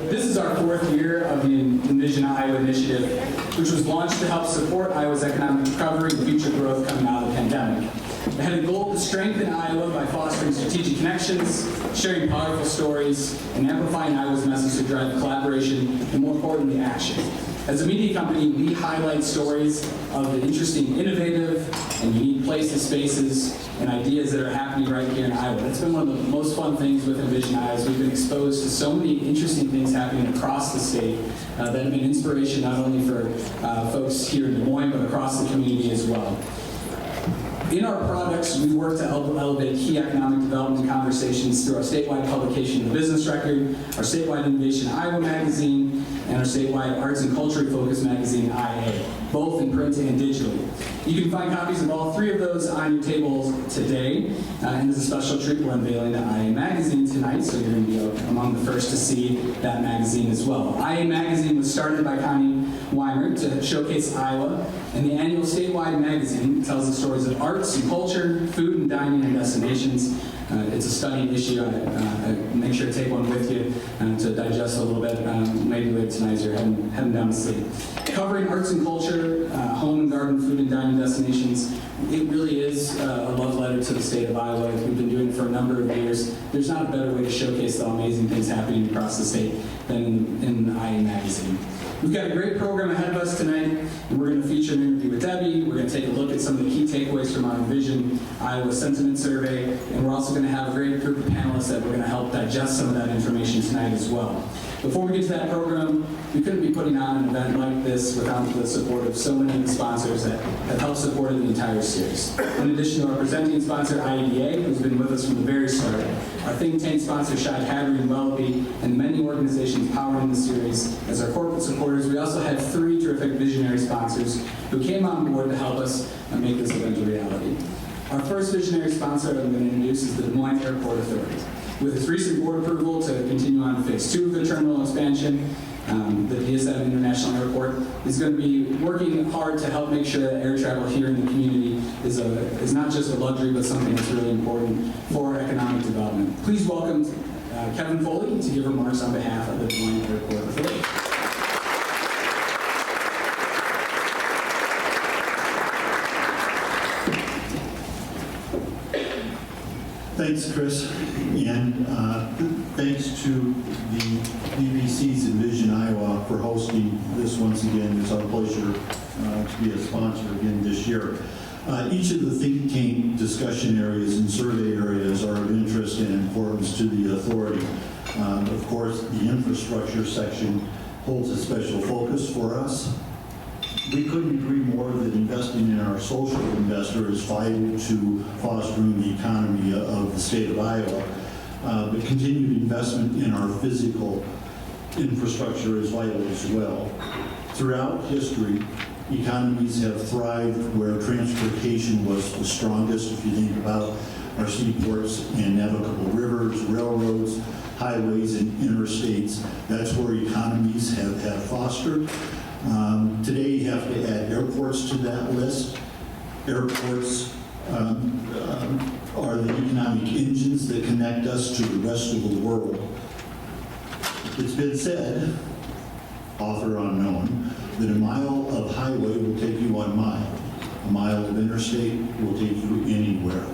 This is our 4th year of the Envision Iowa initiative, which was launched to help support Iowa's economic recovery and future growth coming out of the pandemic. It had a goal to strengthen Iowa by fostering strategic connections, sharing powerful stories, and amplifying Iowa's message to drive collaboration and, more importantly, action. As a media company, we highlight stories of the interesting, innovative, and unique places, spaces, and ideas that are happening right here in Iowa. That's been one of the most fun things with Envision Iowa is we've been exposed to so many interesting things happening across the state that have been inspiration not only for folks here in Des Moines, but across the community as well. In our products, we work to elevate key economic development conversations through our statewide publication, The Business Record, our statewide Innovation Iowa magazine, and our statewide arts and culture focused magazine, IA, both in print and digitally. You can find copies of all 3 of those on your tables today. And as a special treat, we're unveiling the IA magazine tonight, so you're going to be among the first to see that magazine as well. IA magazine was started by Connie Weimer to showcase Iowa, and the annual statewide magazine tells the stories of arts and culture, food and dining and destinations. It's a stunning issue. I make sure to take one with you to digest a little bit, maybe later tonight as you're heading down to sleep. Covering arts and culture, home and garden, food and dining destinations, it really is a love letter to the state of Iowa. We've been doing it for a number of years. There's not a better way to showcase the amazing things happening across the state than in the IA magazine. We've got a great program ahead of us tonight, and we're going to feature an interview with Debbie. We're going to take a look at some of the key takeaways from our Envision Iowa Sentiment Survey, and we're also going to have a great group of panelists that we're going to help digest some of that information tonight as well. Before we get to that program, we couldn't be putting on an event like this without the support of so many of the sponsors that have helped support the entire series. In addition to our presenting sponsor, IEDA, who's been with us from the very start, our think tank sponsor, Shad Hattery and Welby, and many organizations powering the series. As our corporate supporters, we also had 3 terrific visionary sponsors who came on board to help us make this event a reality. Our first visionary sponsor that I'm going to introduce is the Des Moines Airport Authority. With its recent board approval to continue on to phase 2 of the terminal expansion, the DSM International Airport is going to be working hard to help make sure that air travel here in the community is not just a luxury, but something that's really important for economic development. Please welcome Kevin Foley to give remarks on behalf of the Des Moines Airport Authority. Thanks, Chris, and thanks to the DBC's Envision Iowa for hosting this once again. It's our pleasure to be a sponsor again this year. Each of the think tank discussion areas and survey areas are of interest and importance to the authority. Of course, the infrastructure section holds a special focus for us. We couldn't agree more that investing in our social investor is vital to fostering the economy of the state of Iowa. But continued investment in our physical infrastructure is vital as well. Throughout history, economies have thrived where transportation was the strongest. If you think about our seaports and navigable rivers, railroads, highways, and interstates, that's where economies have fostered. Today you have to add airports to that list. Airports are the economic engines that connect us to the rest of the world. It's been said, author unknown, that a mile of highway will take you 1 mile. A mile of interstate will take you anywhere.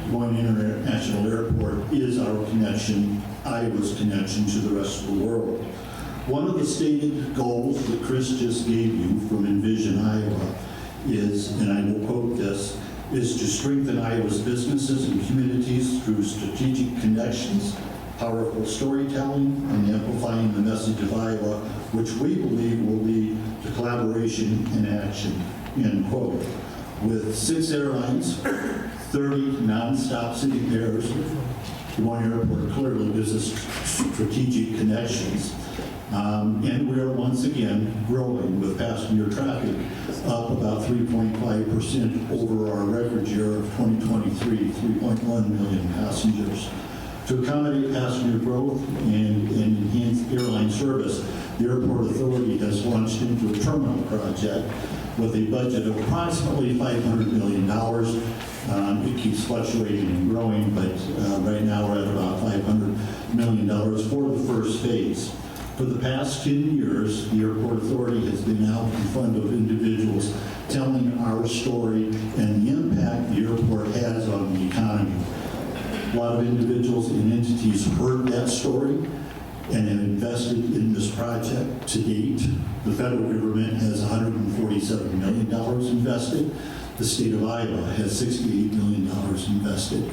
Des Moines International Airport is our connection, Iowa's connection to the rest of the world. One of the stated goals that Chris just gave you from Envision Iowa is, and I will quote this, is to strengthen Iowa's businesses and communities through strategic connections, powerful storytelling, and amplifying the message of Iowa, which we believe will lead to collaboration and action, end quote. With 6 airlines, 30 non-stop city pairs, Des Moines Airport clearly gives us strategic connections. And we are once again growing with passenger traffic up about 3.5% over our record year of 2023, 3.1 million passengers. To accommodate passenger growth and enhance airline service, the Airport Authority has launched into a terminal project with a budget of approximately $500 million. It keeps fluctuating and growing, but right now we're at about $500 million for the first phase. For the past 10 years, the Airport Authority has been out in front of individuals telling our story and the impact the airport has on the economy. A lot of individuals and entities heard that story and have invested in this project to date. The federal government has $147 million invested. The state of Iowa has $68 million invested.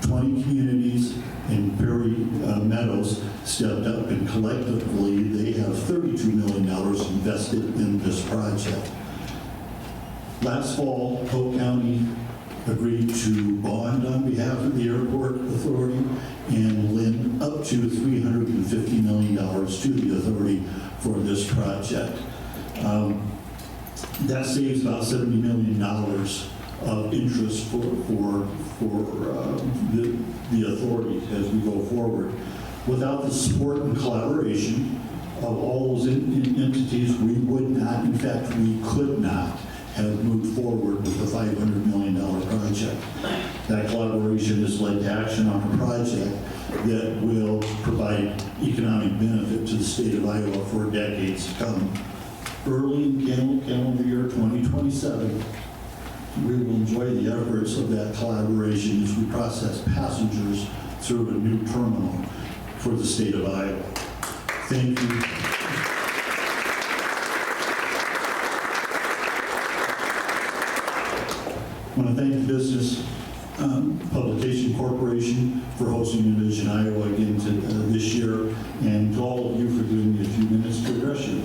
20 communities in Perry Meadows stepped up, and collectively they have $32 million invested in this project. Last fall, Polk County agreed to bond on behalf of the Airport Authority and lend up to $350 million to the authority for this project. That saves about $70 million of interest for the authority as we go forward. Without the support and collaboration of all those entities, we would not, in fact, we could not have moved forward with the $500 million project. That collaboration has led to action on a project that will provide economic benefit to the state of Iowa for decades to come. Early in calendar year 2027, we will enjoy the efforts of that collaboration as we process passengers through a new terminal for the state of Iowa. Thank you. I want to thank the Business Publication Corporation for hosting Envision Iowa again this year, and to all of you for giving me a few minutes to address you.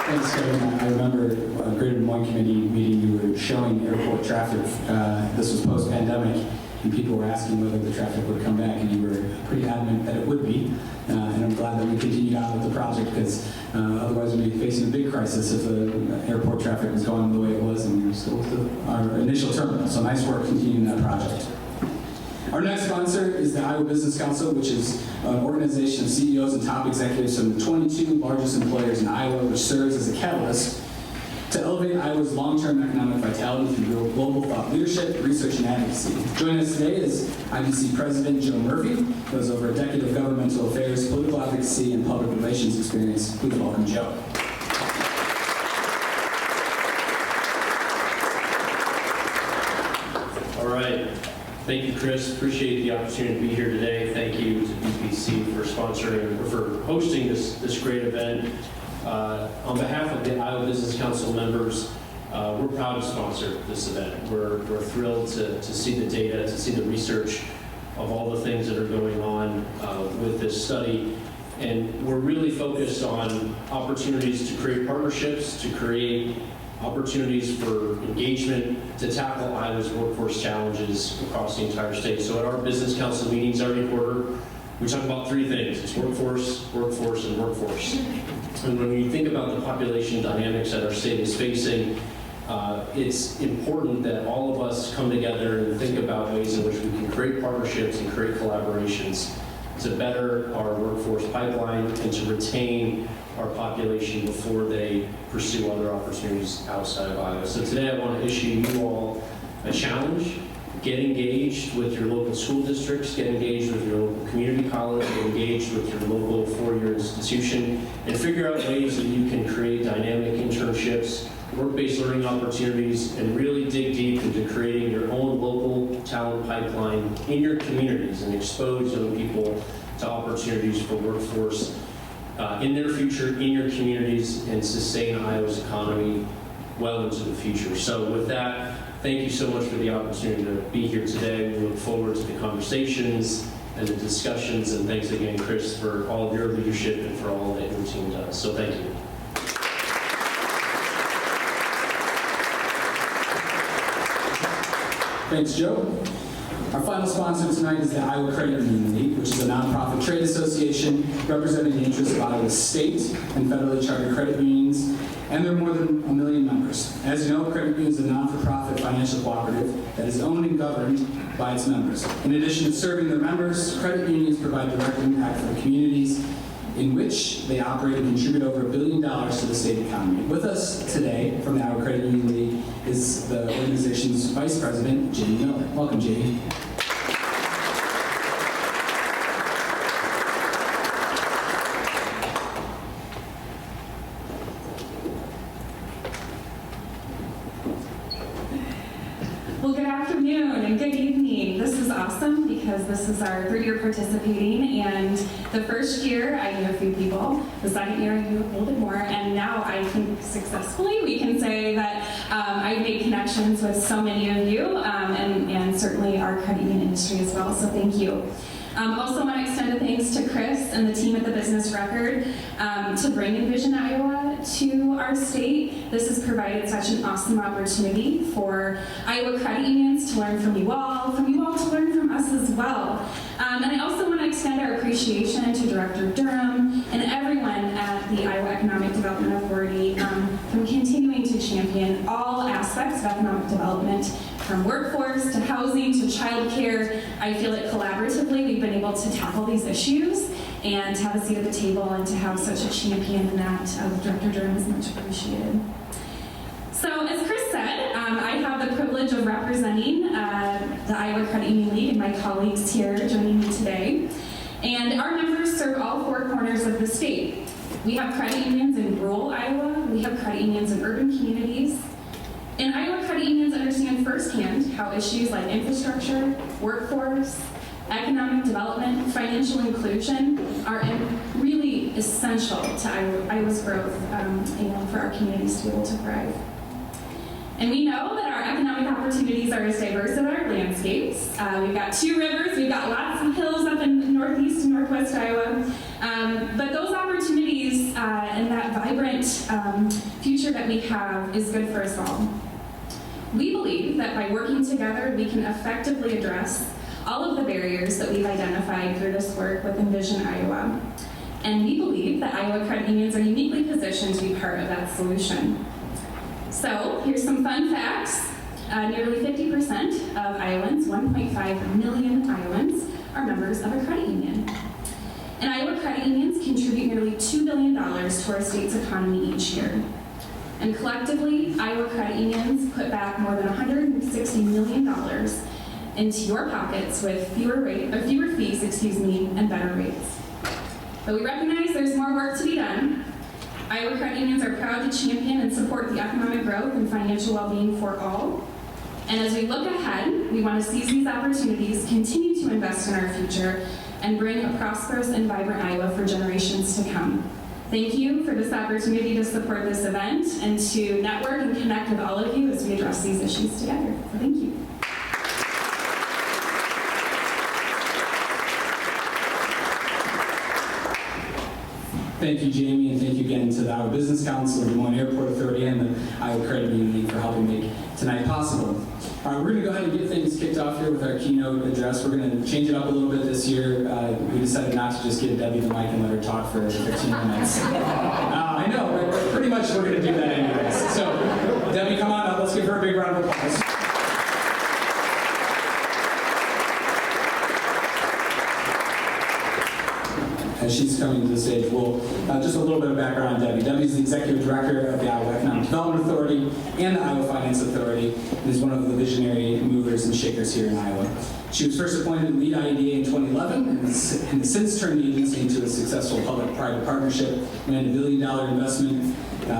Thanks, Kevin. I remember a Greater Des Moines Committee meeting, you were showing airport traffic. This was post-pandemic, and people were asking whether the traffic would come back, and you were pretty adamant that it would be. And I'm glad that we continued on with the project, because otherwise we'd be facing a big crisis if the airport traffic was going the way it was, and we were still with our initial terminal. So nice work continuing that project. Our next sponsor is the Iowa Business Council, which is an organization of CEOs and top executives from the 22 largest employers in Iowa, which serves as a catalyst to elevate Iowa's long-term economic vitality through global thought leadership, research, and advocacy. Joining us today is IBC President Joe Murphy, who has over a decade of governmental affairs, political advocacy, and public relations experience. Please welcome Joe. All right. Thank you, Chris. Appreciate the opportunity to be here today. Thank you to BPC for sponsoring or for hosting this great event. On behalf of the Iowa Business Council members, we're proud to sponsor this event. We're thrilled to see the data, to see the research of all the things that are going on with this study. And we're really focused on opportunities to create partnerships, to create opportunities for engagement, to tackle Iowa's workforce challenges across the entire state. So at our Business Council meetings every quarter, we talk about three things. It's workforce, workforce, and workforce. And when you think about the population dynamics that our state is facing, it's important that all of us come together and think about ways in which we can create partnerships and create collaborations to better our workforce pipeline and to retain our population before they pursue other opportunities outside of Iowa. So today I want to issue you all a challenge. Get engaged with your local school districts, get engaged with your local community college, get engaged with your local four-year institution, and figure out ways that you can create dynamic internships, work-based learning opportunities, and really dig deep into creating your own local talent pipeline in your communities and expose young people to opportunities for workforce in their future, in your communities, and sustain Iowa's economy well into the future. So with that, thank you so much for the opportunity to be here today. We look forward to the conversations and the discussions, and thanks again, Chris, for all of your leadership and for all that your team does. So thank you. Thanks, Joe. Our final sponsor tonight is the Iowa Credit Union League, which is a nonprofit trade association representing the interests of Iowa's state and federally chartered credit unions, and there are more than 1 million members. As you know, credit union is a non-for-profit financial cooperative that is owned and governed by its members. In addition to serving their members, credit unions provide direct impact for the communities in which they operate and contribute over $1 billion to the state economy. With us today from the Iowa Credit Union League is the organization's Vice President, Jamie Miller. Welcome, Jamie. because this is our third year participating, and the first year I knew a few people, the second year I knew a little bit more, and now I think successfully we can say that I've made connections with so many of you, and certainly our credit union industry as well, so thank you. Also want to extend a thanks to Chris and the team at the Business Record to bring Envision Iowa to our state. This has provided such an awesome opportunity for Iowa credit unions to learn from you all to learn from us as well. And I also want to extend our appreciation to Director Durham and everyone at the Iowa Economic Development Authority from continuing to champion all aspects of economic development, from workforce to housing to childcare. I feel like collaboratively we've been able to tackle these issues and to have a seat at the table and to have such a champion in that Director Durham is much appreciated. So as Chris said, I have the privilege of representing the Iowa Credit Union League and my colleagues here joining me today. And our members serve all four corners of the state. We have credit unions in rural Iowa, we have credit unions in urban communities, and Iowa credit unions understand firsthand how issues like infrastructure, workforce, economic development, financial inclusion are really essential to Iowa's growth for our communities to be able to thrive. And we know that our economic opportunities are as diverse as our landscapes. We've got 2 rivers, we've got lots of hills up in northeast and northwest Iowa. But those opportunities and that vibrant future that we have is good for us all. We believe that by working together, we can effectively address all of the barriers that we've identified through this work with Envision Iowa. And we believe that Iowa credit unions are uniquely positioned to be part of that solution. So here's some fun facts. Nearly 50% of Iowans, 1.5 million Iowans, are members of a credit union. And Iowa credit unions contribute nearly $2 billion to our state's economy each year. And collectively, Iowa credit unions put back more than $160 million into your pockets with fewer fees, and better rates. But we recognize there's more work to be done. Iowa credit unions are proud to champion and support the economic growth and financial well-being for all. And as we look ahead, we want to seize these opportunities, continue to invest in our future, and bring a prosperous and vibrant Iowa for generations to come. Thank you for this opportunity to support this event and to network and connect with all of you as we address these issues together. So thank you. Thank you, Jamie, and thank you again to the Iowa Business Council, the Des Moines Airport Authority, and the Iowa Credit Union League for helping make tonight possible. All right, we're going to go ahead and get things kicked off here with our keynote address. We're going to change it up a little bit this year. We decided not to just give Debbie the mic and let her talk for 15 minutes. I know, but pretty much we're going to do that anyways. So, Debbie, come on up. Let's give her a big round of applause. As she's coming to the stage, we'll just a little bit of background on Debbie. Debbie's the Executive Director of the Iowa Economic Development Authority and the Iowa Finance Authority, and is one of the visionary movers and shakers here in Iowa. She was first appointed to lead IEDA in 2011 and has since turned the agency into a successful public-private partnership, ran $1 billion investment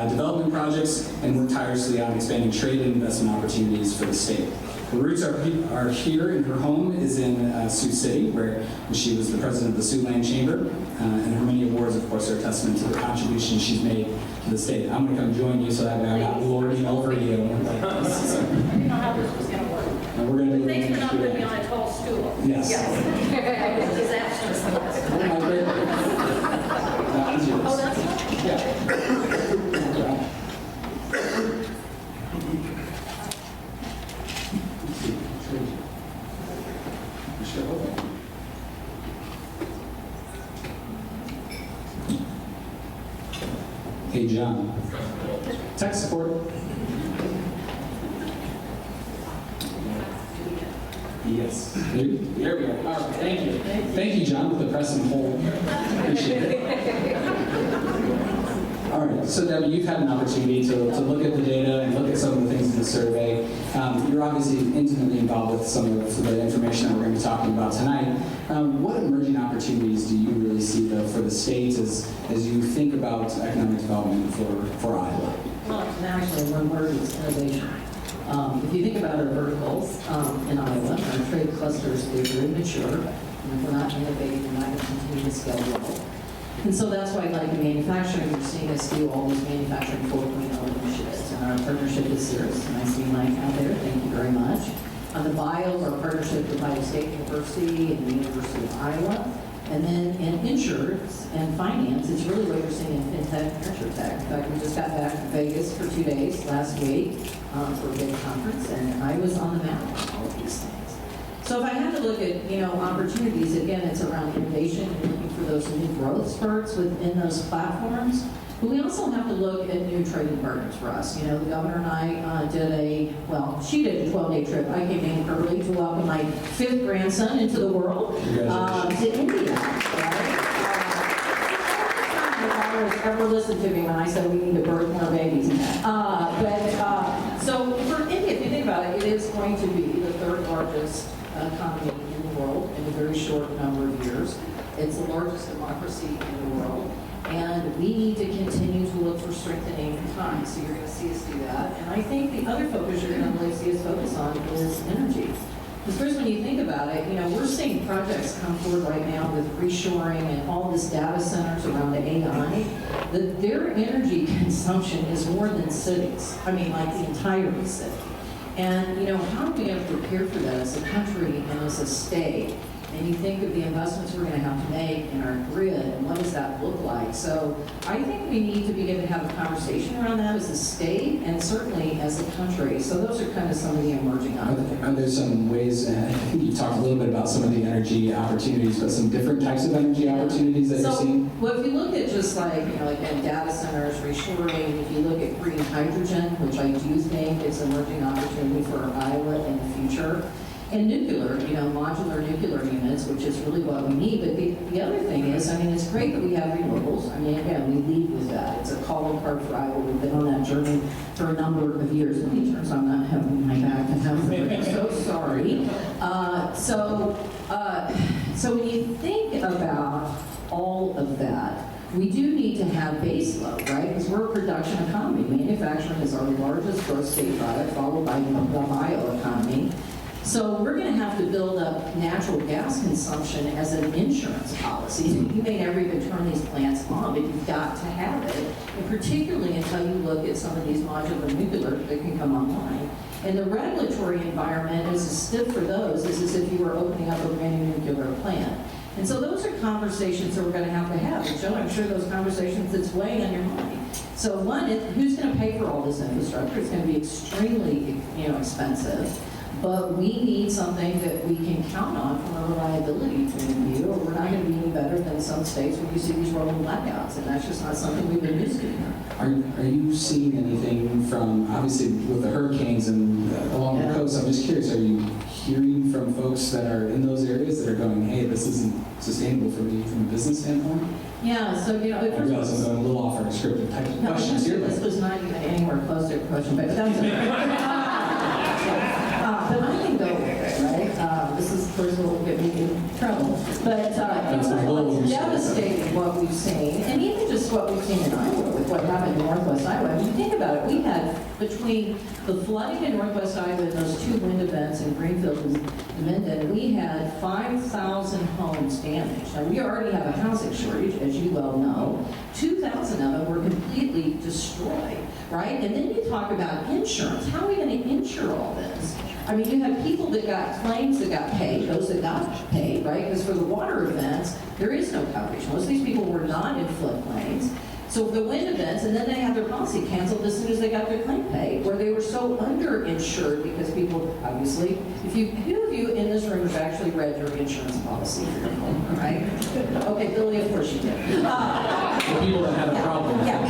development projects, and worked tirelessly on expanding trade and investment opportunities for the state. Her roots are here, and her home is in Sioux City, where she was the president of the Siouxland Chamber, and her many awards, of course, are a testament to the contributions she's made to the state. I'm going to come join you so that way I'm not lording over you. I didn't know how this was going to work. And we're going to do Thanks for not putting me on a tall stool. Yes. Yes. Disastrous. That is yours. Oh, that's not? Yeah. Hey, John. Tech support. Yes. There we are. All right, thank you. Thank you, John, with the press and hold. Appreciate it. All right, so Debbie, you've had an opportunity to look at the data and look at some of the things in the survey. You're obviously intimately involved with some of the information that we're going to be talking about tonight. What emerging opportunities do you really see, though, for the state as you think about economic development for Iowa? Well, it's actually one word is innovation. If you think about our verticals in Iowa, our trade clusters, they're very mature. And if we're not innovating, we're not going to continue to scale well. And so that's why, like in manufacturing, you're seeing us do all these manufacturing 4.0 initiatives. And our partnership is serious. And I see Mike out there. Thank you very much. On the bio, our partnership with Iowa State University and the University of Iowa. And then in insurance and finance, it's really what you're seeing in fintech and insurtech. In fact, we just got back from Vegas for 2 days last week for a big conference, and I was on the map on all of these things. So if I had to look at, opportunities, again, it's around innovation and looking for those new growth spurts within those platforms. But we also have to look at new trading partners for us. The governor and I she did a 12-day trip. I came in early to welcome my 5th grandson into the world to India. Right? My father has ever listened to me when I said we need to birth more babies. So for India, if you think about it, it is going to be the 3rd largest economy in the world in a very short number of years. It's the largest democracy in the world. And we need to continue to look for strengthening ties. So you're going to see us do that. And I think the other focus you're going to really see us focus on is energy. Because first, when you think about it, we're seeing projects come forward right now with reshoring and all this data centers around the AI, that their energy consumption is more than cities. I mean, like the entire city. And, how are we going to prepare for that as a country and as a state? And you think of the investments we're going to have to make in our grid, and what does that look like? So I think we need to begin to have a conversation around that as a state and certainly as a country. So those are kind of some of the emerging opportunities. Are there some ways, I think you talked a little bit about some of the energy opportunities, but some different types of energy opportunities that you're seeing? Well, if you look at just like data centers, reshoring, if you look at green hydrogen, which I do think is an emerging opportunity for Iowa in the future, and nuclear, modular nuclear units, which is really what we need. But the other thing is, it's great that we have renewables. Again, we lead with that. It's a calling card for Iowa. We've been on that journey for a number of years. Let me turn so I'm not having my back to have I'm so sorry. So when you think about all of that, we do need to have base load, right? Because we're a production economy. Manufacturing is our largest gross state product, followed by the bioeconomy. So we're going to have to build up natural gas consumption as an insurance policy. You may never even turn these plants on, but you've got to have it, and particularly until you look at some of these modular nuclear that can come online. And the regulatory environment is as stiff for those as if you were opening up a brand new nuclear plant. And so those are conversations that we're going to have. And Joe, I'm sure those conversations that's weighing on your mind. So one is, who's going to pay for all this infrastructure? It's going to be extremely, expensive. But we need something that we can count on from a reliability point of view, or we're not going to be any better than some states where you see these rolling blackouts, and that's just not something we've been used to here. Are you seeing anything from, obviously with the hurricanes and along the coast, I'm just curious, are you hearing from folks that are in those areas that are going, hey, this isn't sustainable for me from a business standpoint? Yeah, so, I realize I'm going a little off our scripted type of questions here. This was not even anywhere close to a question, but that's but I can go with it, right? This is, first of all, will get me in trouble. But it's devastating what we've seen, and even just what we've seen in Iowa with what happened in Northwest Iowa. If you think about it, we had, between the flooding in Northwest Iowa and those 2 wind events in Greenfield and Minden, we had 5,000 homes damaged. Now, we already have a housing shortage, as you well know. 2,000 of them were completely destroyed, right? And then you talk about insurance. How are we going to insure all this? You have people that got claims that got paid, those that got paid, right? Because for the water events, there is no coverage. Most of these people were not in floodplains. So the wind events, and then they had their policy canceled as soon as they got their claim paid, where they were so underinsured because people, obviously, who of you in this room has actually read your insurance policy for your home, right? Okay, Billy, of course you did. The people that had a problem. Yeah,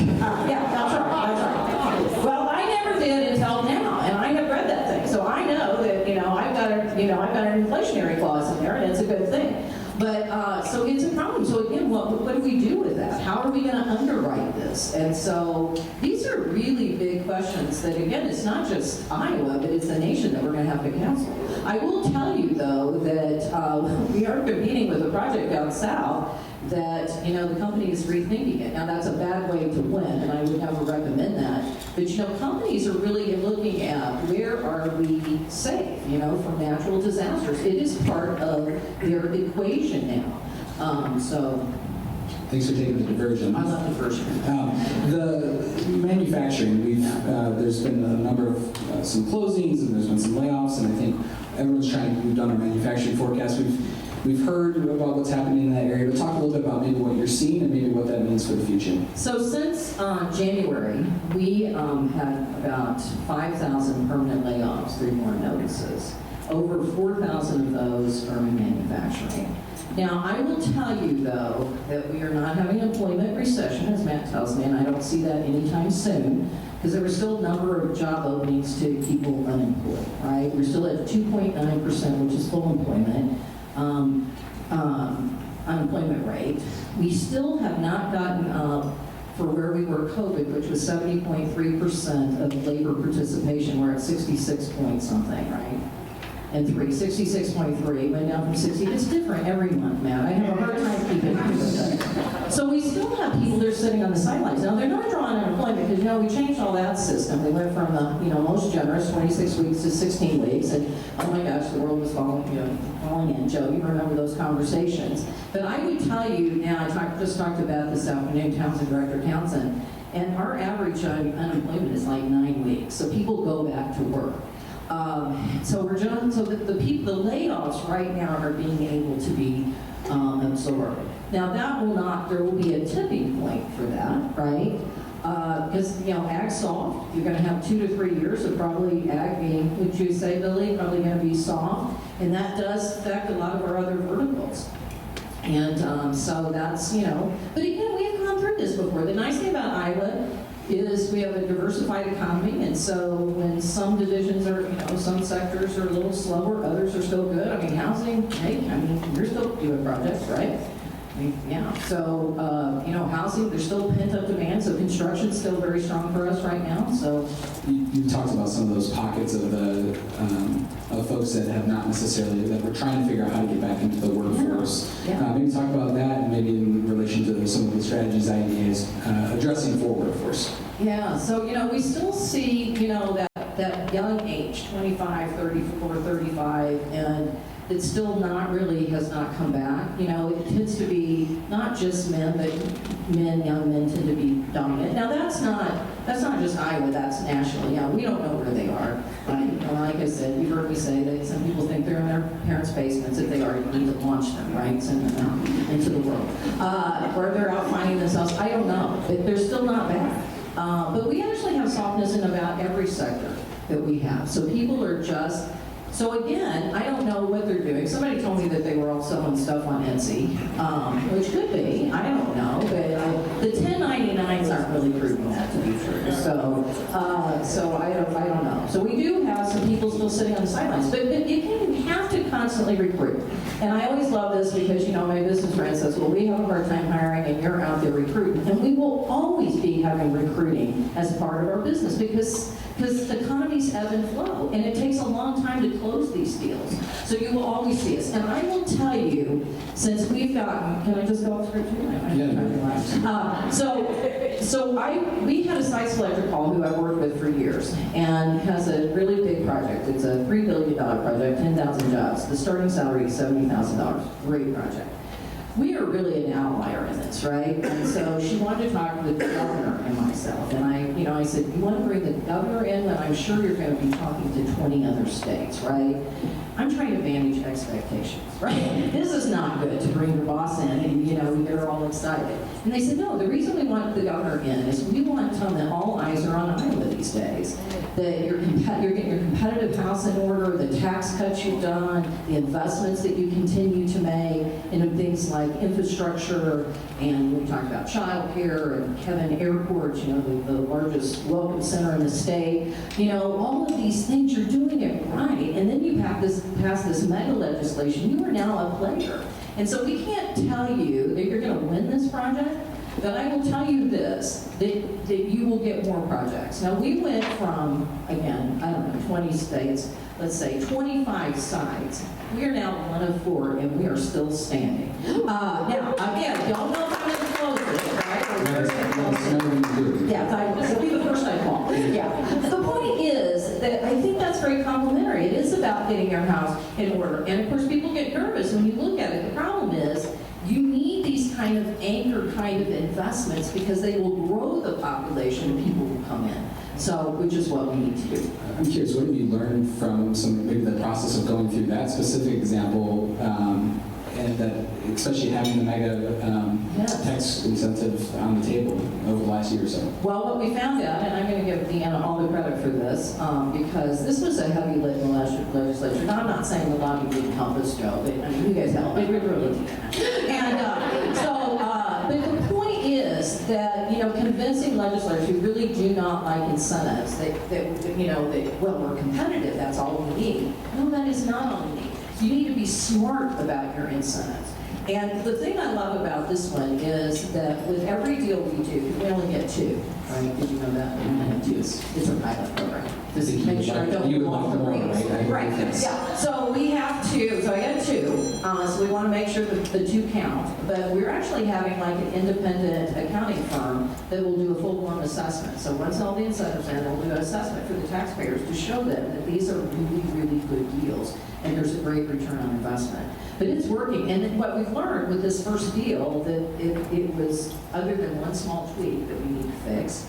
that's right. Well, I never did until now, and I have read that thing, so I know that I've got an inflationary clause in there, and it's a good thing. But so it's a problem. So again, what do we do with that? How are we going to underwrite this? And so these are really big questions that, again, it's not just Iowa, but it's the nation that we're going to have to counsel. I will tell you, though, that we are competing with a project down south that, you know, the company is rethinking it. Now, that's a bad way to win, and I would never recommend that. But, you know, companies are really looking at where are we safe, you know, from natural disasters. It is part of their equation now. So, Thanks for taking the diversion. I love diversion. The manufacturing, there's been a number of some closings and there's been some layoffs, and I think everyone's trying to move on our manufacturing forecast. We've heard about what's happening in that area, but talk a little bit about maybe what you're seeing and maybe what that means for the future. So since January, we had about 5,000 permanent layoffs through more notices. Over 4,000 of those are in manufacturing. Now, I will tell you, though, that we are not having an employment recession, as Matt tells me, and I don't see that anytime soon, because there were still a number of job openings to people unemployed, right? We're still at 2.9%, which is full employment, unemployment rate. We still have not gotten up for where we were COVID, which was 70.3% of labor participation. We're at 66 point something, right? And 66.3, went down from 60. It's different every month, Matt. I have a hard time keeping up with it. So we still have people that are sitting on the sidelines. Now, they're not drawing unemployment because, you know, we changed all that system. We went from the, you know, most generous 26 weeks to 16 weeks. And, oh my gosh, the world was falling in. Joe, you remember those conversations. But I would tell you now, just talked to Beth this afternoon, Townsend Director Townsend, and our average unemployment is like 9 weeks. So people go back to work. The layoffs right now are being able to be absorbed. Now there will be a tipping point for that, right? Because, you know, ag soft, you're going to have 2 to 3 years of probably ag being, would you say, Lily, probably going to be soft, and that does affect a lot of our other verticals. And so that's, you know, but again, we've gone through this before. The nice thing about Iowa is we have a diversified economy, and so when some divisions are, you know, some sectors are a little slower, others are still good. I mean, housing, hey, I mean, you're still doing projects, right? I mean, yeah. So, you know, housing, there's still pent-up demand, so construction's still very strong for us right now. So You talked about some of those pockets of the of folks that have not necessarily, that were trying to figure out how to get back into the workforce. Yeah. Maybe talk about that, and maybe in relation to some of the strategies, ideas, addressing for workforce. yeah, so, you know, we still see, you know, that young age, 25, 34, 35, and it still has not come back. You know, it tends to be not just men, but young men tend to be dominant. Now that's not just Iowa, that's national. Yeah, we don't know where they are. Right? You know, like I said, you've heard me say that some people think they're in their parents' basements. If they are, you need to launch them, right? Send them out into the world. Where they're out finding themselves, I don't know. They're still not back. But we actually have softness in about every sector that we have. So people are just, so again, I don't know what they're doing. Somebody told me that they were all selling stuff on Etsy, which could be, I don't know, but the 1099s aren't really proving that to be true. So I don't know. So we do have some people still sitting on the sidelines, but you have to constantly recruit. And I always love this because, you know, my business friend says, well, we have a hard time hiring and you're out there recruiting. And we will always be having recruiting as part of our business because economies ebb and flow, and it takes a long time to close these deals. So you will always see us. And I will tell you, since we've gotten, can I just go off script too? We had a site selector call who I've worked with for years, and has a really big project. It's a $3 billion project, 10,000 jobs. The starting salary is $70,000. Great project. We are really an outlier in this, right? And so she wanted to talk to the governor and myself. And I said, you want to bring the governor in, but I'm sure you're going to be talking to 20 other states, right? I'm trying to manage expectations, right? This is not good to bring your boss in and, you know, they're all excited. And they said, no, the reason we want the governor in is we want to tell them that all eyes are on Iowa these days. That you're getting your competitive house in order, the tax cuts you've done, the investments that you continue to make, and things like infrastructure, and we talked about child care, and Kevin Airport, you know, the largest welcome center in the state. You know, all of these things, you're doing it right, and then you pass this mega legislation. You are now a player. And so we can't tell you that you're going to win this project, But I will tell you this, that you will get more projects. Now, we went from, again, I don't know, 20 states, let's say 25 sites. We are now 1 of 4, and we are still standing. Now, again, don't know if I'm going to close it, right? Or where it's gonna close it. Yeah, it'll be the first I call. Yeah. The point is that I think that's very complimentary. It is about getting your house in order. And of course, people get nervous when you look at it. The problem is, you need these kind of anchor kind of investments because they will grow the population and people will come in. So, which is what we need to do. I'm curious, what have you learned from maybe the process of going through that specific example, and that, especially having the mega tax incentive on the table over the last year or so? Well, what we found out, and I'm going to give Deanna all the credit for this, because this was a heavy lift in the legislature. Now, I'm not saying the lobby didn't help us, Joe, but I mean, you guys helped. It really did. And but the point is that, convincing legislators who really do not like incentives, well, we're competitive, that's all we need. No, that is not all we need. You need to be smart about your incentives. And the thing I love about this one is that with every deal we do, we only get 2, right? Did you know that? We only have 2. It's a pilot program. Just to make sure I don't you would belong like to more, reels. right? Yeah. So we have 2. So I got 2. So we want to make sure that the 2 count. But we're actually having like an independent accounting firm that will do a full-blown assessment. So once all the incentives in, they'll do an assessment for the taxpayers to show them that these are really, really good deals and there's a great return on investment. But it's working. And what we've learned with this first deal, that it was, other than one small tweak that we need to fix,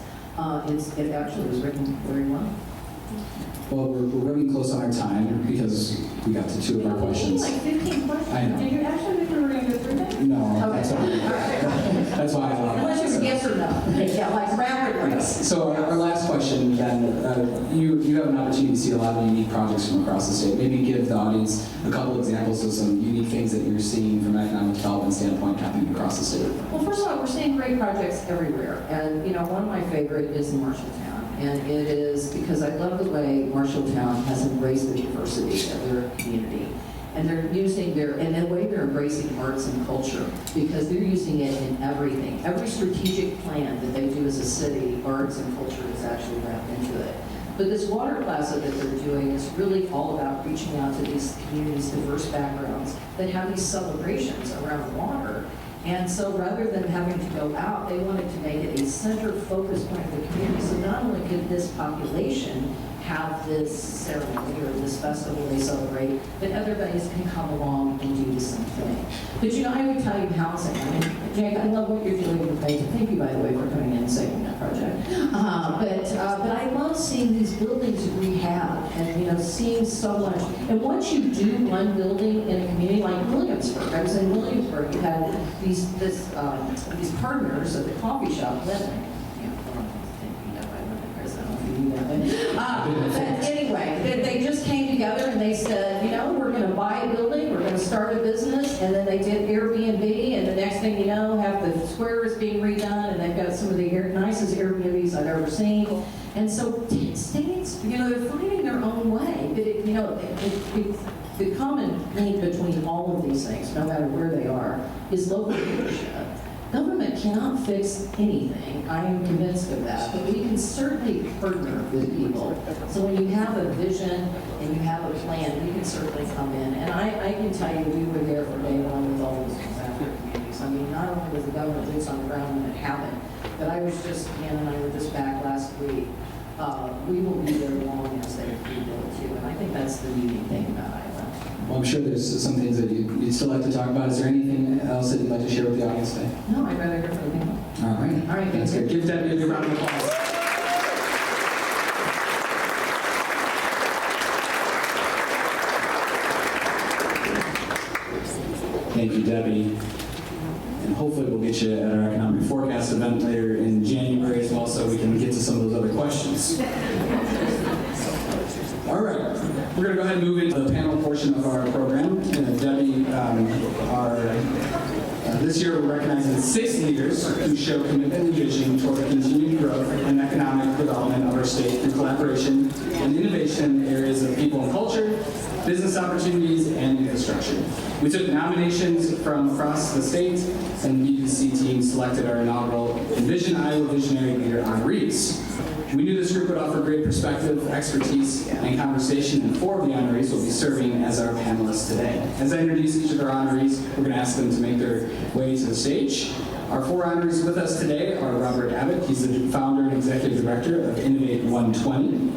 it actually was written very well. Well, we're running close on our time because we got to 2 of our questions. Like 15 questions. I know. Did you actually think we were going to go through that? No, Okay. that's all right. That's why I love it. Unless you yes or no. Yeah, like rapid race. So our last question then, you have an opportunity to see a lot of unique projects from across the state. Maybe give the audience a couple examples of some unique things that you're seeing from an economic development standpoint happening across the state. Well, first of all, we're seeing great projects everywhere. And, one of my favorite is in Marshalltown. And it is because I love the way Marshalltown has embraced the diversity of their community. And they're using and the way they're embracing arts and culture, because they're using it in everything. Every strategic plan that they do as a city, arts and culture is actually wrapped into it. But this water plaza that they're doing is really all about reaching out to these communities, diverse backgrounds, that have these celebrations around water. And so rather than having to go out, they wanted to make it a center focus point of the community. So not only could this population have this ceremony or this festival they celebrate, but everybody can come along and do the same thing. But I would tell you housing. I mean, Jake, I love what you're doing with Bâton. Thank you, by the way, for coming in and saving that project. But I love seeing these buildings rehabbed and, seeing so much. And once you do one building in a community like Williamsburg, I was in Williamsburg, you had these partners at the coffee shop living. But anyway, they just came together and they said, we're going to buy a building, we're going to start a business, and then they did Airbnb, and the next thing you know, half the square is being redone, and they've got some of the nicest Airbnbs I've ever seen. And so states, they're finding their own way. But the common link between all of these things, no matter where they are, is local leadership. Government cannot fix anything. I am convinced of that. But we can certainly partner with people. So when you have a vision and you have a plan, we can certainly come in. And I can tell you, we were there for day one with all those disaster communities. I mean, not only was the government boots on the ground when it happened, but Ann and I were just back last week. We will be there long as they rebuild too. And I think that's the unique thing about Iowa. Well, I'm sure there's some things that you'd still like to talk about. Is there anything else that you'd like to share with the audience today? No, I'd rather hear from the people. All right. All right, That's good. Give Debbie a good round of applause. Thank you, Debbie. And hopefully we'll get you at our economic forecast event later in January as well, so we can get to some of those other questions. All right, we're going to go ahead and move into the panel portion of our program. Debbie, this year we're recognizing 6 leaders who show commitment and vision toward continued growth and economic development of our state through collaboration and innovation in areas of people and culture, business opportunities, and infrastructure. We took nominations from across the state, and the BBC team selected our inaugural Envision Iowa Visionary Leader honorees. We knew this group would offer great perspective, expertise, and conversation, and 4 of the honorees will be serving as our panelists today. As I introduce each of our honorees, we're going to ask them to make their way to the stage. Our 4 honorees with us today are Robert Abbott. He's the founder and executive director of Innovate 120.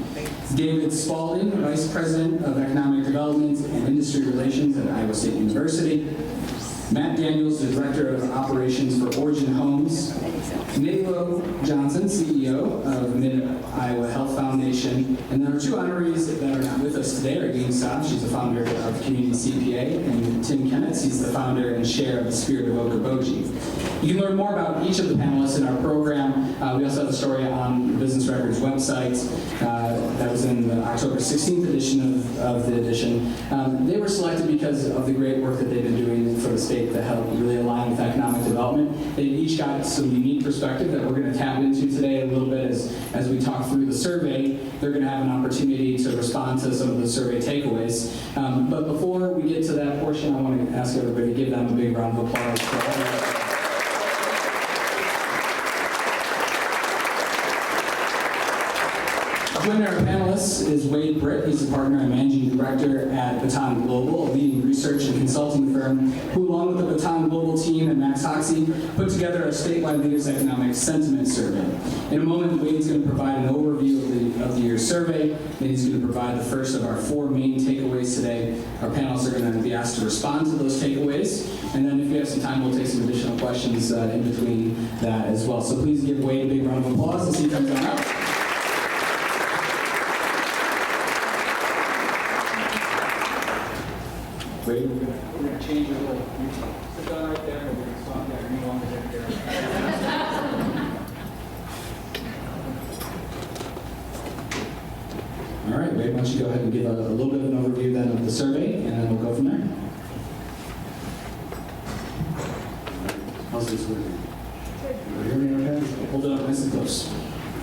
David Spalding, Vice President of Economic Development and Industry Relations at Iowa State University. Matt Daniels, the Director of Operations for Origin Homes. Nalo Johnson, CEO of Mid-Iowa Health Foundation. And then our 2 honorees that are not with us today are Dean Saab, she's the founder of Community CPA, and Tim Kennetz, he's the founder and chair of the Spirit of Okoboji. You can learn more about each of the panelists in our program. We also have a story on the Business Records website that was in the October 16th edition of the edition. They were selected because of the great work that they've been doing for the state to help really align with economic development. They each got some unique perspective that we're going to tap into today a little bit as we talk through the survey. They're going to have an opportunity to respond to some of the survey takeaways. But before we get to that portion, I want to ask everybody to give them a big round of applause for all that. Joining our panelists is Wade Britt. He's a partner and managing director at Bâton Global, a leading research and consulting firm who, along with the Bâton Global team and Max Hoxie, put together a statewide leaders economic sentiment survey. In a moment, Wade's going to provide an overview of the year's survey, and he's going to provide the first of our 4 main takeaways today. Our panelists are going to be asked to respond to those takeaways, and then if we have some time, we'll take some additional questions in between that as well. So please give Wade a big round of applause as he comes on up. Wade, we're going to change your little routine. Sit down right there, and we're going to stop there. You want to take care of it. All right, Wade, why don't you go ahead and give a little bit of an overview then of the survey, and then we'll go from there. How's this working? Can you hear me okay? Hold it up nice and close.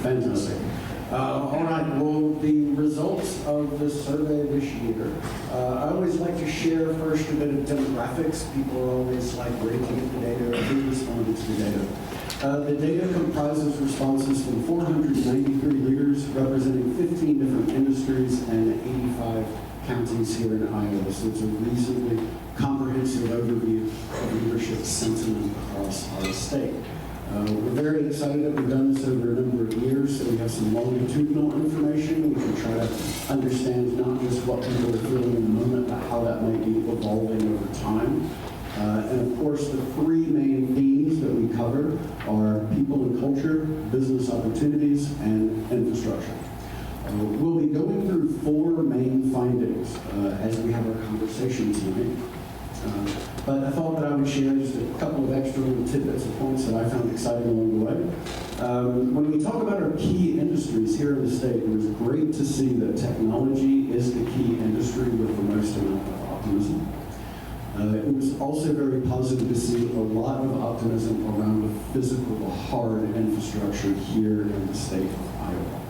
Fantastic. All right, well, the results of the survey this year, I always like to share first a bit of demographics. People are always like, where did you get the data, or who responded to the data? The data comprises responses from 493 leaders representing 15 different industries and 85 counties here in Iowa, so it's a reasonably comprehensive overview of leadership sentiment across our state. We're very excited that we've done this over a number of years, so we have some longitudinal information. We can try to understand not just what people are feeling in the moment, but how that might be evolving over time. And of course, the 3 main themes that we cover are people and culture, business opportunities, and infrastructure. We'll be going through 4 main findings as we have our conversation tonight. But I thought that I would share just a couple of extra little tidbits of points that I found exciting along the way. When we talk about our key industries here in the state, it was great to see that technology is the key industry with the most amount of optimism. It was also very positive to see a lot of optimism around the physical, hard infrastructure here in the state of Iowa.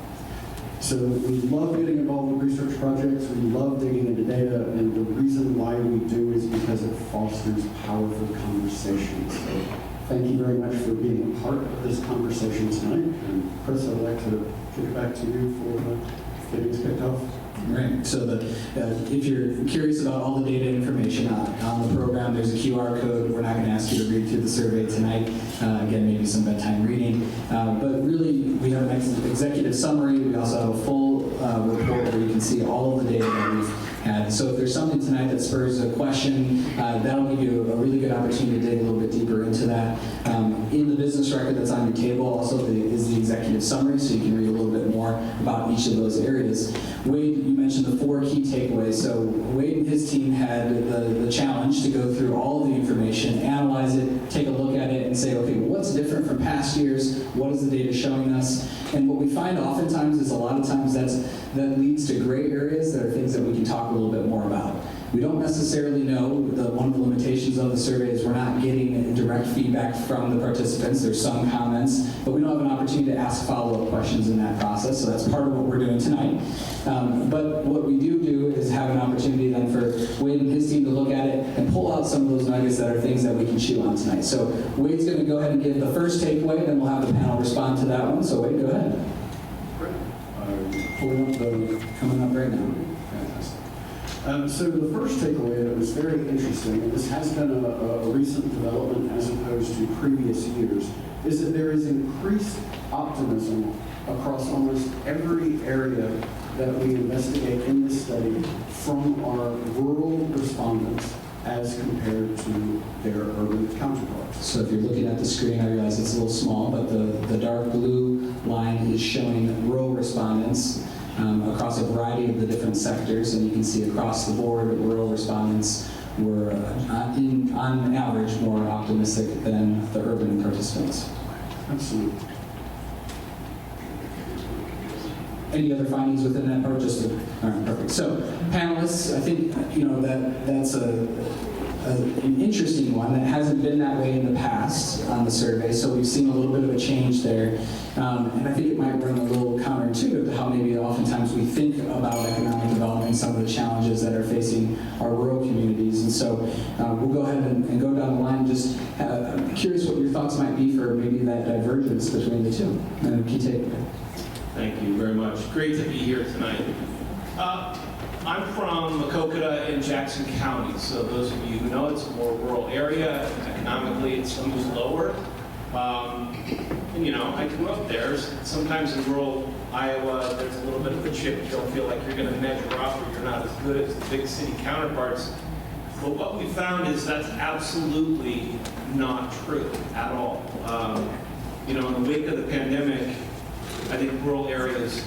So we love getting involved in research projects, we love digging into data, and the reason why we do is because it fosters powerful conversations. So thank you very much for being a part of this conversation tonight. And Chris, I'd like to kick it back to you for getting us kicked off. Right, so if you're curious about all the data information on the program, there's a QR code. We're not going to ask you to read through the survey tonight. Again, maybe some bedtime reading. But really, we have an executive summary. We also have a full report where you can see all of the data that we've had. So if there's something tonight that spurs a question, that'll give you a really good opportunity to dig a little bit deeper into that. In the business record that's on your table also is the executive summary, so you can read a little bit more about each of those areas. Wade, you mentioned the 4 key takeaways. So Wade and his team had the challenge to go through all of the information, analyze it, take a look at it, and say, okay, well, what's different from past years? What is the data showing us? And what we find oftentimes is a lot of times that leads to gray areas that are things that we can talk a little bit more about. We don't necessarily know, one of the limitations of the survey is we're not getting direct direct feedback from the participants. There's some comments, but we don't have an opportunity to ask follow-up questions in that process, so that's part of what we're doing tonight. But what we do is have an opportunity then for Wade and his team to look at it and pull out some of those nuggets that are things that we can chew on tonight. So Wade's going to go ahead and give the first takeaway, then we'll have the panel respond to that one. So Wade, go ahead. Pulling up coming up right now. So the first takeaway that was very interesting, and this has been a recent development as opposed to previous years, is that there is increased optimism across almost every area that we investigate in this study from our rural respondents as compared to their urban counterparts. So if you're looking at the screen, I realize it's a little small, but the dark blue line is showing rural respondents across a variety of the different sectors, and you can see across the board rural respondents were on average more optimistic than the urban participants. Absolutely. Any other findings within that part? All right, perfect. So, panelists, I think that's an interesting one that hasn't been that way in the past on the survey. So we've seen a little bit of a change there, and I think it might run a little counterintuitive to how maybe oftentimes we think about economic development and some of the challenges that are facing our rural communities. And so we'll go ahead and go down the line. Just I'm curious what your thoughts might be for maybe that divergence between the two. And key takeaway. Thank you very much. Great to be here tonight. I'm from Macokota in Jackson County, so those of you who know, it's a more rural area. Economically, it's moves lower. And I grew up there. Sometimes in rural Iowa, there's a little bit of a chip. You don't feel like you're going to measure up, or you're not as good as the big city counterparts. But what we found is that's absolutely not true at all. In the wake of the pandemic, I think rural areas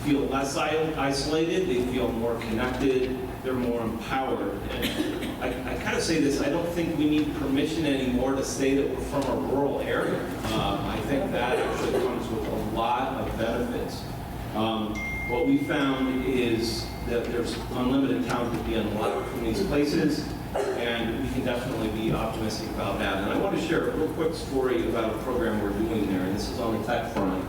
feel less isolated, they feel more connected, they're more empowered. And I kind of say this, I don't think we need permission anymore to say that we're from a rural area. I think that actually comes with a lot of benefits. What we found is that there's unlimited talent to be unlocked from these places, and we can definitely be optimistic about that. And I want to share a real quick story about a program we're doing there, and this is on the tech front.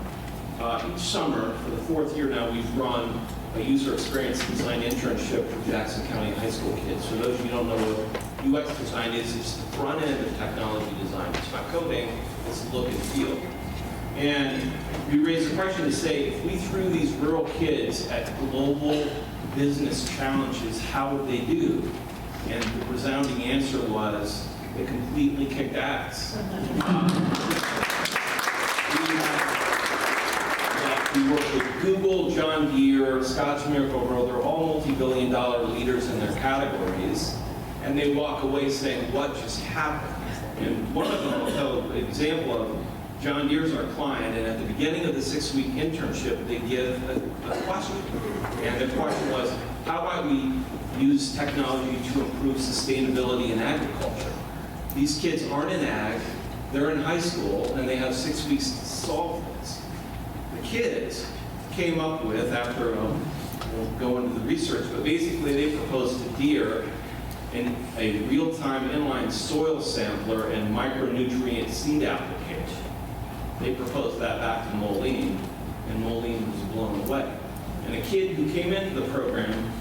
Each summer, for the fourth year now, we've run a user experience design internship for Jackson County high school kids. For those of you who don't know what UX design is, it's the front end of technology design. It's not coding, it's look and feel. And we raised a question to say, if we threw these rural kids at global business challenges, how would they do? And the resounding answer was, they completely kicked ass. We work with Google, John Deere, Scotch Miracle-Gro. They're all multi-billion-dollar leaders in their categories, and they walk away saying, "What just happened?" And one of them, I'll tell an example of. John Deere's our client, and at the beginning of the 6-week internship, they give a question, and the question was, "How about we use technology to improve sustainability in agriculture?" These kids aren't in ag; they're in high school, and they have 6 weeks to solve this. Kids came up with, after we'll go into the research, but basically they proposed to Deere in a real-time inline soil sampler and micronutrient seed application. They proposed that back to Moline, and Moline was blown away. And a kid who came into the program,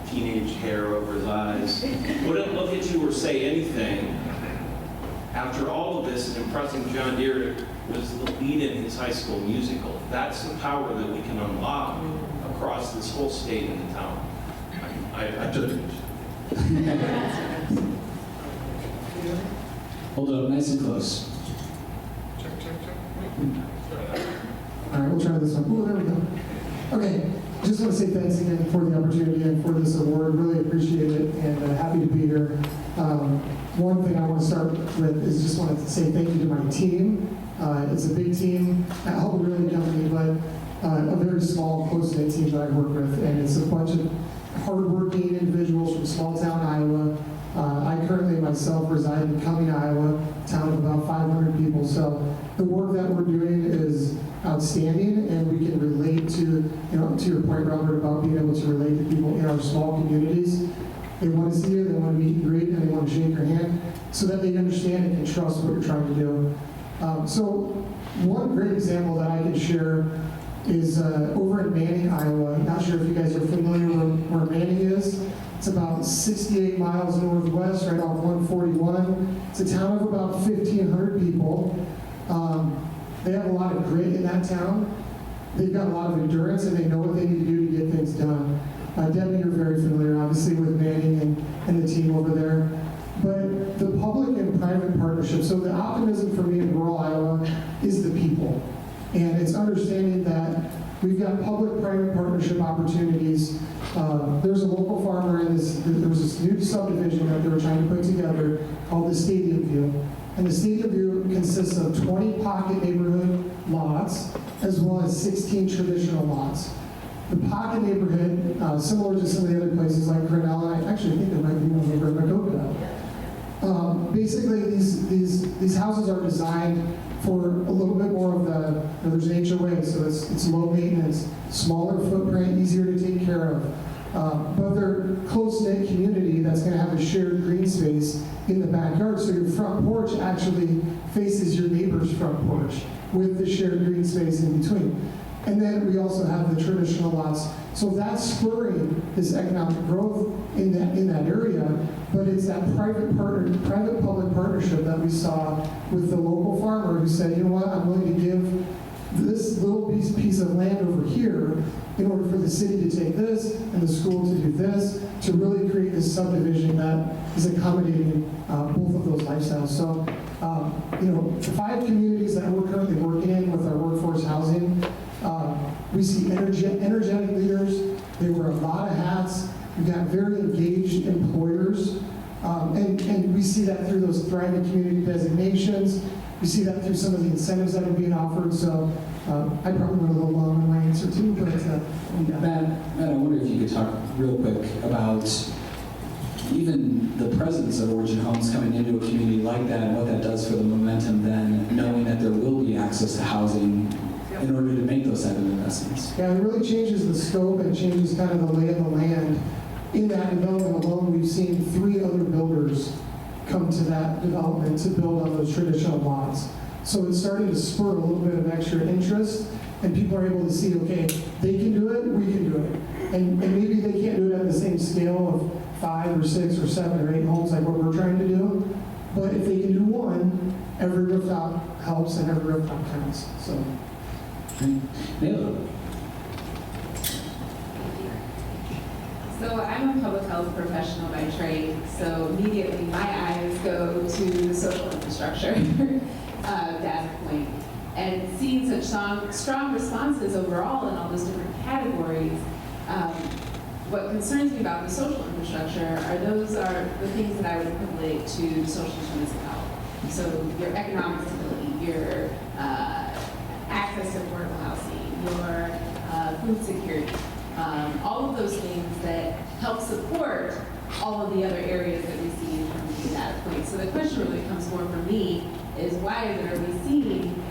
teenage hair over his eyes, wouldn't look at you or say anything. After all of this, and impressing John Deere was the lead in his high school musical. That's the power that we can unlock across this whole state and the town. I took it. Hold up, nice and close. All right, we'll try this one. Oh, there we go. Okay, just want to say thanks again for the opportunity and for this award. Really appreciate it, and happy to be here. One thing I want to start with is just want to say thank you to my team. It's a big team at Hubble Really Company, but a very small, close-knit team that I work with, and it's a bunch of hardworking individuals from small-town Iowa. I currently myself reside in Cumming, Iowa, a town of about 500 people. So the work that we're doing is outstanding, and we can relate to, to your point, Robert, about being able to relate to people in our small communities. They want to see you, they want to meet and greet, and they want to shake your hand so that they understand and can trust what you're trying to do. So one great example that I can share is over in Manning, Iowa. I'm not sure if you guys are familiar with where Manning is. It's about 68 miles northwest, right off 141. It's a town of about 1,500 people. They have a lot of grit in that town. They've got a lot of endurance, and they know what they need to do to get things done. Debbie, you're very familiar, obviously, with Manning and the team over there. But the public and private partnership, so the optimism for me in rural Iowa is the people. And it's understanding that we've got public-private partnership opportunities. There's a local farmer in this, there was this new subdivision that they were trying to put together called the Stadium View. And the Stadium View consists of 20 pocket neighborhood lots, as well as 16 traditional lots. The pocket neighborhood, similar to some of the other places like Grinnell, and I actually think there might be one over in Macoka. Basically, these houses are designed for a little bit more of the, there's an HOA, so it's low maintenance, smaller footprint, easier to take care of. But they're close-knit community that's going to have a shared green space in the backyard, so your front porch actually faces your neighbor's front porch with the shared green space in between. And then we also have the traditional lots. So that's spurring this economic growth in that area, but it's that private-public partnership that we saw with the local farmer who said, you know what, I'm willing to give this little piece of land over here in order for the city to take this and the school to do this to really create this subdivision that is accommodating both of those lifestyles. So, the 5 communities that we're currently working in with our workforce housing, we see energetic leaders. They wear a lot of hats. We've got very engaged employers. And we see that through those thriving community designations. We see that through some of the incentives that are being offered. So I probably went a little long in my answer too, but yeah. Matt, I wonder if you could talk real quick about even the presence of Origin Homes coming into a community like that and what that does for the momentum then, knowing that there will be access to housing in order to make those type of investments. Yeah, it really changes the scope and changes kind of the lay of the land. In that development alone, we've seen 3 other builders come to that development to build on those traditional lots. So it's starting to spur a little bit of extra interest, and people are able to see, okay, they can do it, we can do it. And maybe they can't do it at the same scale of 5 or 6 or 7 or 8 homes like what we're trying to do, but if they can do one, every rooftop helps and every rooftop counts. So. Naila. So I'm a public health professional by trade, so immediately my eyes go to the social infrastructure data point. And seeing such strong responses overall in all those different categories, what concerns me about the social infrastructure are the things that I would equivalent to social determinants of health. So your economic stability, your access to affordable housing, your food security, all of those things that help support all of the other areas that we see in terms of the data points. So the question really comes more for me is why are we seeing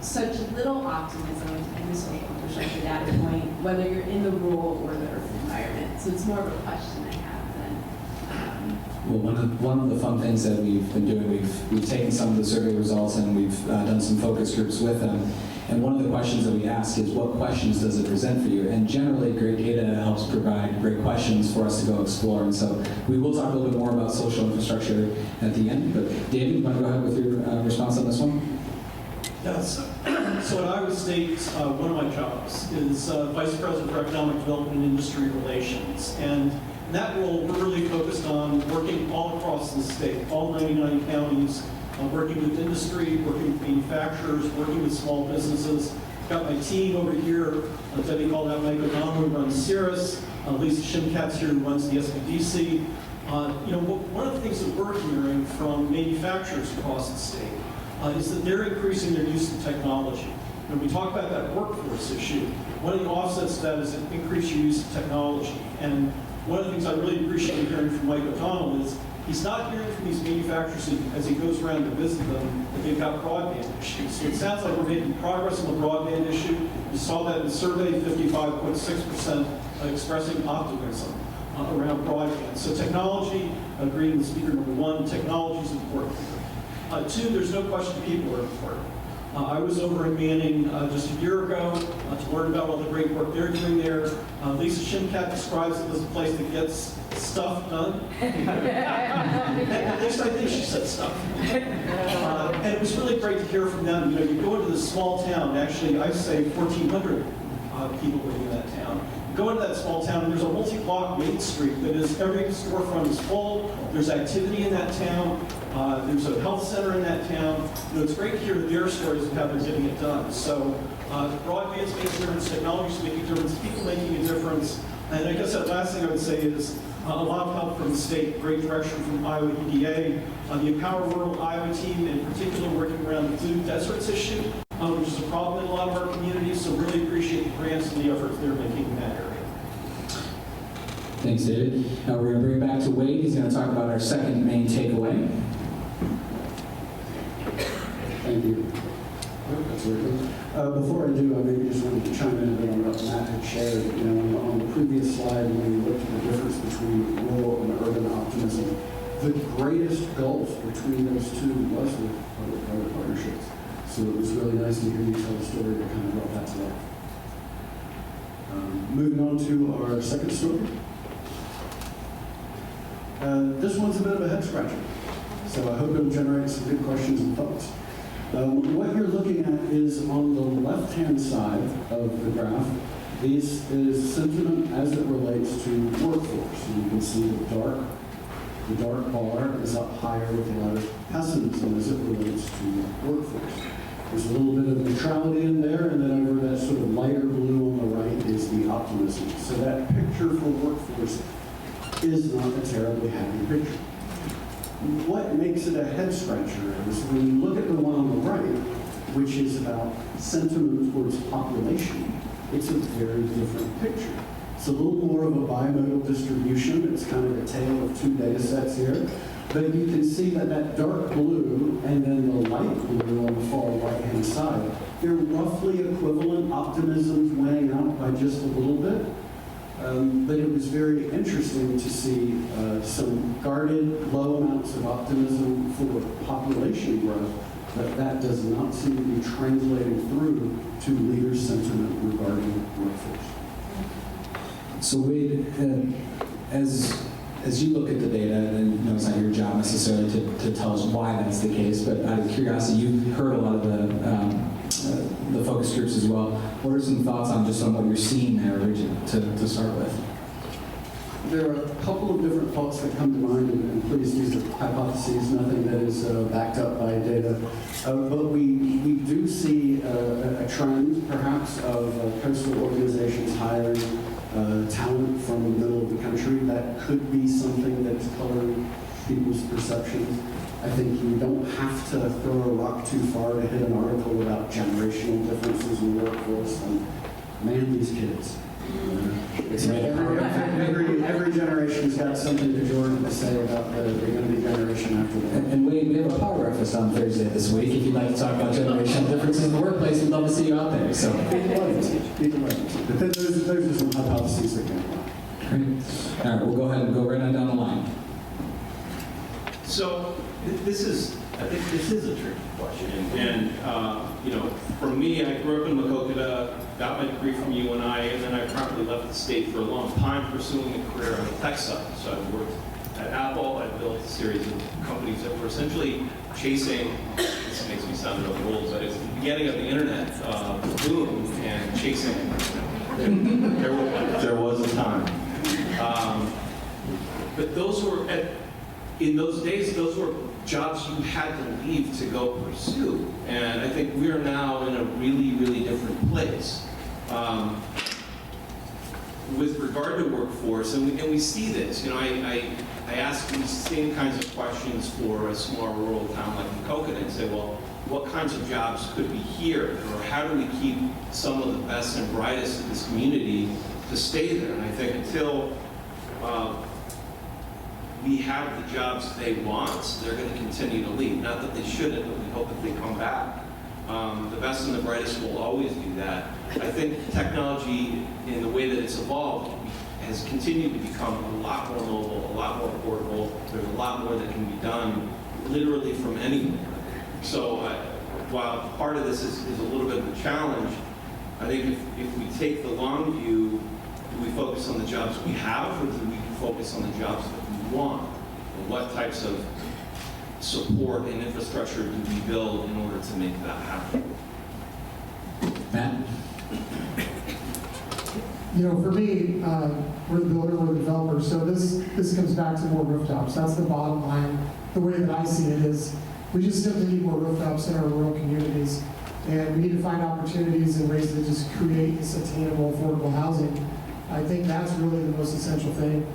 such little optimism in the social infrastructure data point, whether you're in the rural or the urban environment? So it's more of a question I have than. Well, one of the fun things that we've been doing, we've taken some of the survey results and we've done some focus groups with them. And one of the questions that we ask is, what questions does it present for you? And generally, great data helps provide great questions for us to go explore. And so we will talk a little bit more about social infrastructure at the end. But David, you want to go ahead with your response on this one? Yes. So at Iowa State, one of my jobs is Vice President for Economic Development and Industry Relations. And in that role, we're really focused on working all across the state, all 99 counties, working with industry, working with manufacturers, working with small businesses. Got my team over here, Debbie called out Mike O'Donnell, who runs Cirrus, Lisa Shimkatz here, who runs the SBDC. One of the things that we're hearing from manufacturers across the state is that they're increasing their use of technology. When we talk about that workforce issue, one of the offsets to that is an increased use of technology. And one of the things I really appreciate hearing from Mike O'Donnell is he's not hearing from these manufacturers as he goes around to visit them that they've got broadband issues. So it sounds like we're making progress on the broadband issue. You saw that in the survey, 55.6% expressing optimism. around broadband. So technology, agreeing with speaker number one, technology is important. Two, there's no question people are important. I was over in Manning just a year ago to learn about all the great work they're doing there. Lisa Shimkat describes it as a place that gets stuff done. At least I think she said stuff. And it was really great to hear from them. You know, you go into this small town, actually I say 1,400 people living in that town. Go into that small town and there's a multi-block Main Street that is, every storefront is full, there's activity in that town, there's a health center in that town. You know, it's great to hear their stories of how they're getting it done. So broadband's making a difference, technology's making a difference, people making a difference. And I guess that last thing I would say is a lot of help from the state, great direction from Iowa EDA, the Empower Rural Iowa team in particular working around the food deserts issue, which is a problem in a lot of our communities, so really appreciate the grants and the efforts they're making in that area. Thanks, David. Now we're going to bring it back to Wade. He's going to talk about our second main takeaway. Thank you. That's working. Before I do, I maybe just wanted to chime in a bit on what Matt had shared. You know, on the previous slide, when we looked at the difference between rural and urban optimism, the greatest gulf between those two was with public-private partnerships. So it was really nice to hear you tell the story that kind of brought that to life. Moving on to our second story. This one's a bit of a head scratcher, so I hope it'll generate some good questions and thoughts. What you're looking at is on the left-hand side of the graph. This is sentiment as it relates to workforce. And you can see the dark bar is up higher with a lot of pessimism as it relates to workforce. There's a little bit of neutrality in there, and then over that sort of lighter blue on the right is the optimism. So that picture for workforce is not a terribly happy picture. What makes it a head scratcher is when you look at the one on the right, which is about sentiment towards population, it's a very different picture. It's a little more of a bimodal distribution. It's kind of a tale of two data sets here. But you can see that that dark blue and then the light blue on the far right-hand side, they're roughly equivalent. Optimism's winning out by just a little bit. But it was very interesting to see some guarded, low amounts of optimism for population growth, but that does not seem to be translating through to leader sentiment regarding workforce. So Wade, as you look at the data, and you know, it's not your job necessarily to tell us why that's the case, but out of curiosity, you've heard a lot of the focus groups as well. What are some thoughts on what you're seeing there to start with? There are a couple of different thoughts that come to mind, and please, these are hypotheses, nothing that is backed up by data. But we do see a trend, perhaps, of coastal organizations hiring talent from the middle of the country. That could be something that's coloring people's perceptions. I think you don't have to throw a rock too far to hit an article about generational differences in the workforce. And man, these kids. Every generation's got something pejorative to say about the going to be generation after that. And Wade, we have a power breakfast on Thursday this week. If you'd like to talk about generational differences in the workplace, we'd love to see you out there. So. But those are some hypotheses that can apply. Great. All right, we'll go ahead and go right on down the line. So I think this is a tricky question. And you know, for me, I grew up in Maquoketa, got my degree from UNI, and then I promptly left the state for a long time pursuing a career on the tech side. So I worked at Apple. I built a series of companies that were essentially chasing, this makes me sound really old, but it's the beginning of the internet boom and chasing. There was a time. But those were, in those days, those were jobs you had to leave to go pursue. And I think we are now in a really, really different place. With regard to workforce, and we see this, you know, I ask these same kinds of questions for a small rural town like Maquoketa and say, well, what kinds of jobs could be here? Or how do we keep some of the best and brightest of this community to stay there? And I think until we have the jobs they want, they're going to continue to leave. Not that they shouldn't, but we hope that they come back. The best and the brightest will always do that. I think technology, in the way that it's evolved, has continued to become a lot more mobile, a lot more portable. There's a lot more that can be done literally from anywhere. So while part of this is a little bit of a challenge, I think if we take the long view, do we focus on the jobs we have, or do we focus on the jobs that we want? And what types of support and infrastructure do we build in order to make that happen? Matt? You know, for me, we're the builder, we're the developer, so this comes back to more rooftops. That's the bottom line. The way that I see it is, we just simply need more rooftops in our rural communities, and we need to find opportunities and ways to just create this attainable, affordable housing. I think that's really the most essential thing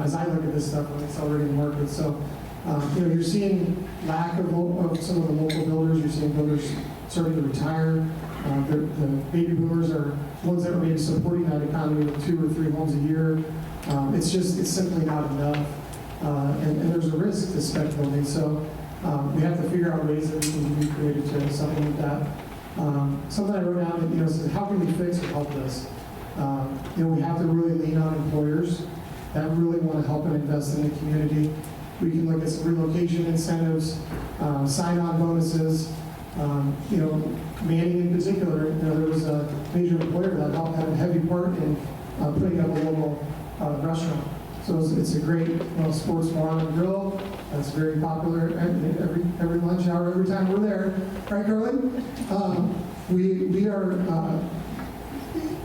as I look at this stuff when it's already in the market. So, you know, you're seeing lack of some of the local builders. You're seeing builders starting to retire. The baby boomers are ones that are maybe supporting that economy with 2 or 3 homes a year. It's simply not enough. And there's a risk to spec building. So we have to figure out ways that we can be creative to supplement that. Something I wrote down, you know, says, how can we fix or help this? You know, we have to really lean on employers that really want to help and invest in the community. We can look at some relocation incentives, sign-on bonuses, you know, Manning in particular. You know, there was a major employer that had a heavy part in putting up a local restaurant. So it's a great, you know, sports bar and grill. That's very popular every lunch hour, every time we're there. Right, Carly? We are,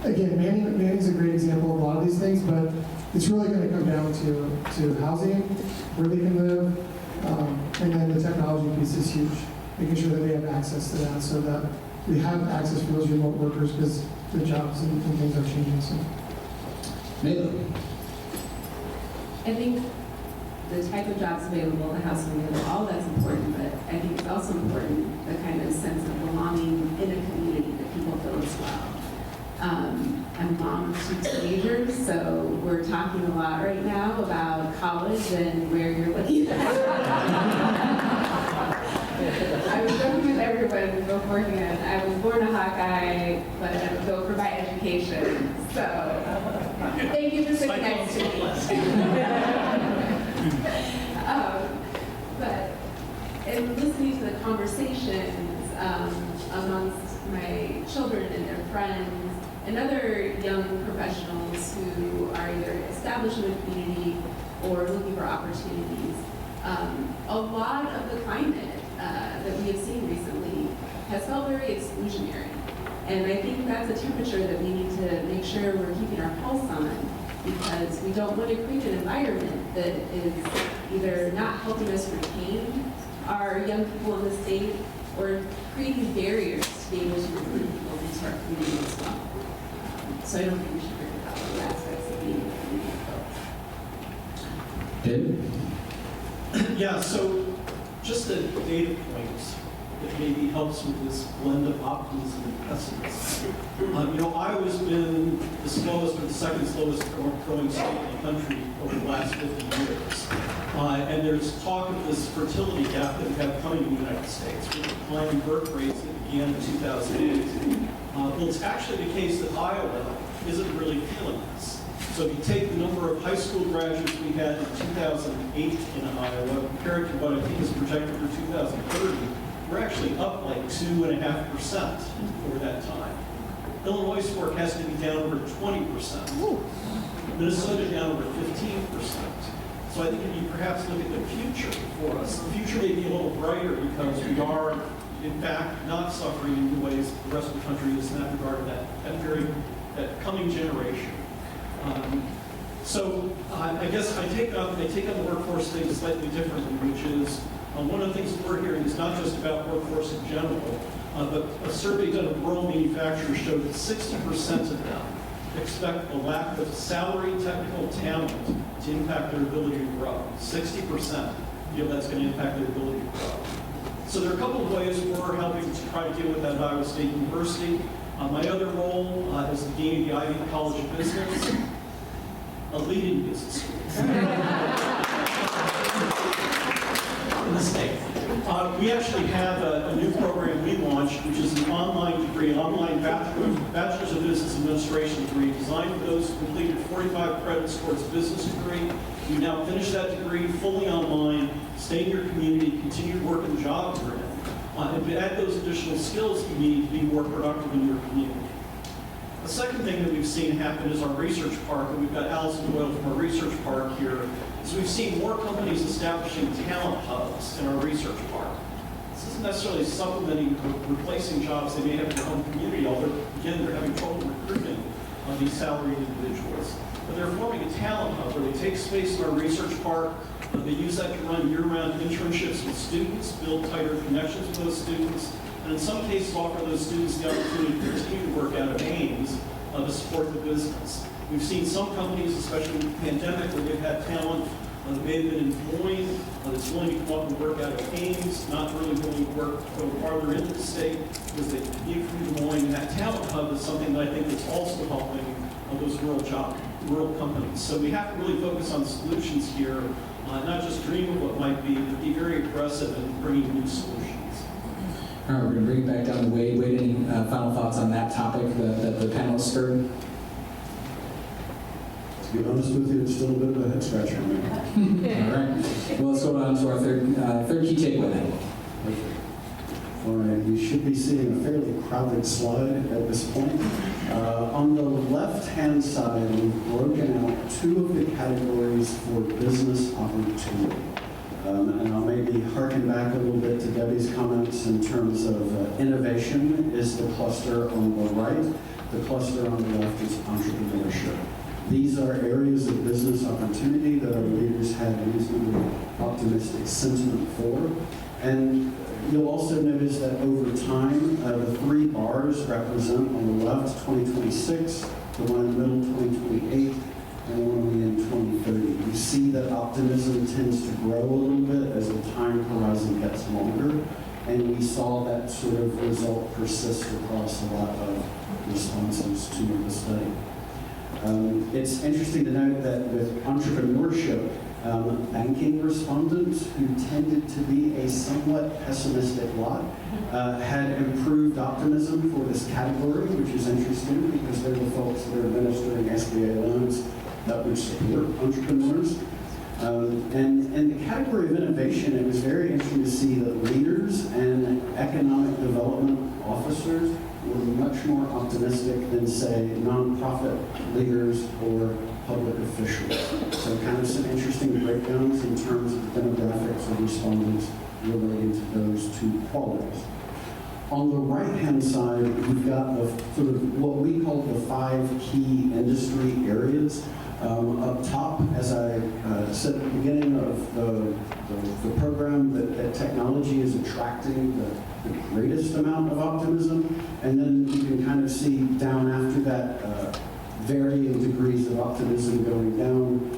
again, Manning's a great example of a lot of these things, but it's really going to come down to housing, where they can live, and then the technology piece is huge. Making sure that they have access to that so that we have access for those remote workers because the jobs and things are changing. So, Nathan? I think the type of jobs available, the housing available, all that's important, but I think it's also important the kind of sense of belonging in a community that people feel as well. I'm a mom of 2 teenagers, so we're talking a lot right now about college and where you're looking at. I was joking with everyone beforehand. I was born a Hawkeye, but I would go for my education. So thank you for sitting next to me. But in listening to the conversations amongst my children and their friends and other young professionals who are either established in the community or looking for opportunities, a lot of the climate that we have seen recently has felt very exclusionary. And I think that's a temperature that we need to make sure we're keeping our pulse on, because we don't want to create an environment that is either not helping us retain our young people in the state or creating barriers to be able to recruit people into our community as well. So I don't think we should forget about those aspects of being a community folks. David? Yeah, so just a data point that maybe helps with this blend of optimism and pessimism. You know, Iowa's been the slowest or the second slowest growing state in the country over the last 50 years. And there's talk of this fertility gap that we have coming in the United States with declining birth rates that began in 2008. Well, it's actually the case that Iowa isn't really feeling this. So if you take the number of high school graduates we had in 2008 in Iowa, compared to what I think is projected for 2030, we're actually up like 2.5% over that time. Illinois' forecast to be down over 20%. Minnesota down over 15%. So I think if you perhaps look at the future for us, the future may be a little brighter because we are, in fact, not suffering in the ways the rest of the country is in that regard, that coming generation. So I guess I take on the workforce thing slightly differently, which is one of the things that we're hearing is not just about workforce in general, but a survey done of rural manufacturers showed that 60% of them expect a lack of salary technical talent to impact their ability to grow. 60% feel that's going to impact their ability to grow. So there are a couple of ways we're helping to try to deal with that at Iowa State University. My other role is the Dean of the Ivy College of Business, a leading business school in the state. We actually have a new program we launched, which is an online degree, an online Bachelor's of Business Administration degree designed for those who completed 45 credits towards a business degree. You now finish that degree fully online, stay in your community, continue to work in the job you're in, and to add those additional skills you need to be more productive in your community. The second thing that we've seen happen is our research park, and we've got Allison Doyle from our research park here, is we've seen more companies establishing talent hubs in our research park. This isn't necessarily supplementing or replacing jobs they may have in their own community, although, again, they're having trouble recruiting these salaried individuals. But they're forming a talent hub where they take space in our research park, they use that to run year-round internships with students, build tighter connections with those students, and in some cases offer those students the opportunity to continue to work out of Ames to support the business. We've seen some companies, especially with the pandemic, where they've had talent that may have been employed, that's willing to come up and work out of Ames, not really willing to work go farther into the state because they commute from Des Moines. And that talent hub is something that I think is also helping those rural companies. So we have to really focus on solutions here, not just dream of what might be, but be very aggressive in bringing new solutions. All right, we're going to bring it back down to Wade. Wade, any final thoughts on that topic that the panelists heard? To be honest with you, it's still a bit of a head scratcher on me. All right. Well, let's go on to our third key takeaway then. All right, you should be seeing a fairly crowded slide at this point. On the left-hand side, we've broken out two of the categories for business opportunity. And I'll maybe harken back a little bit to Debbie's comments in terms of innovation is the cluster on the right. The cluster on the left is entrepreneurship. These are areas of business opportunity that our leaders had reasonably optimistic sentiment for. And you'll also notice that over time, the three bars represent on the left 2026, the one in the middle 2028, and one in 2030. You see that optimism tends to grow a little bit as the time horizon gets longer, and we saw that sort of result persist across a lot of responses to the study. It's interesting to note that with entrepreneurship, banking respondents who tended to be a somewhat pessimistic lot had improved optimism for this category, which is interesting because they're the folks that are administering SBA loans that would support entrepreneurs. And in the category of innovation, it was very interesting to see that leaders and economic development officers were much more optimistic than, say, nonprofit leaders or public officials. So kind of some interesting breakdowns in terms of the demographics of respondents relating to those two qualities. On the right-hand side, we've got the sort of what we call the 5 key industry areas. Up top, as I said at the beginning of the program, that technology is attracting the greatest amount of optimism, and then you can kind of see down after that varying degrees of optimism going down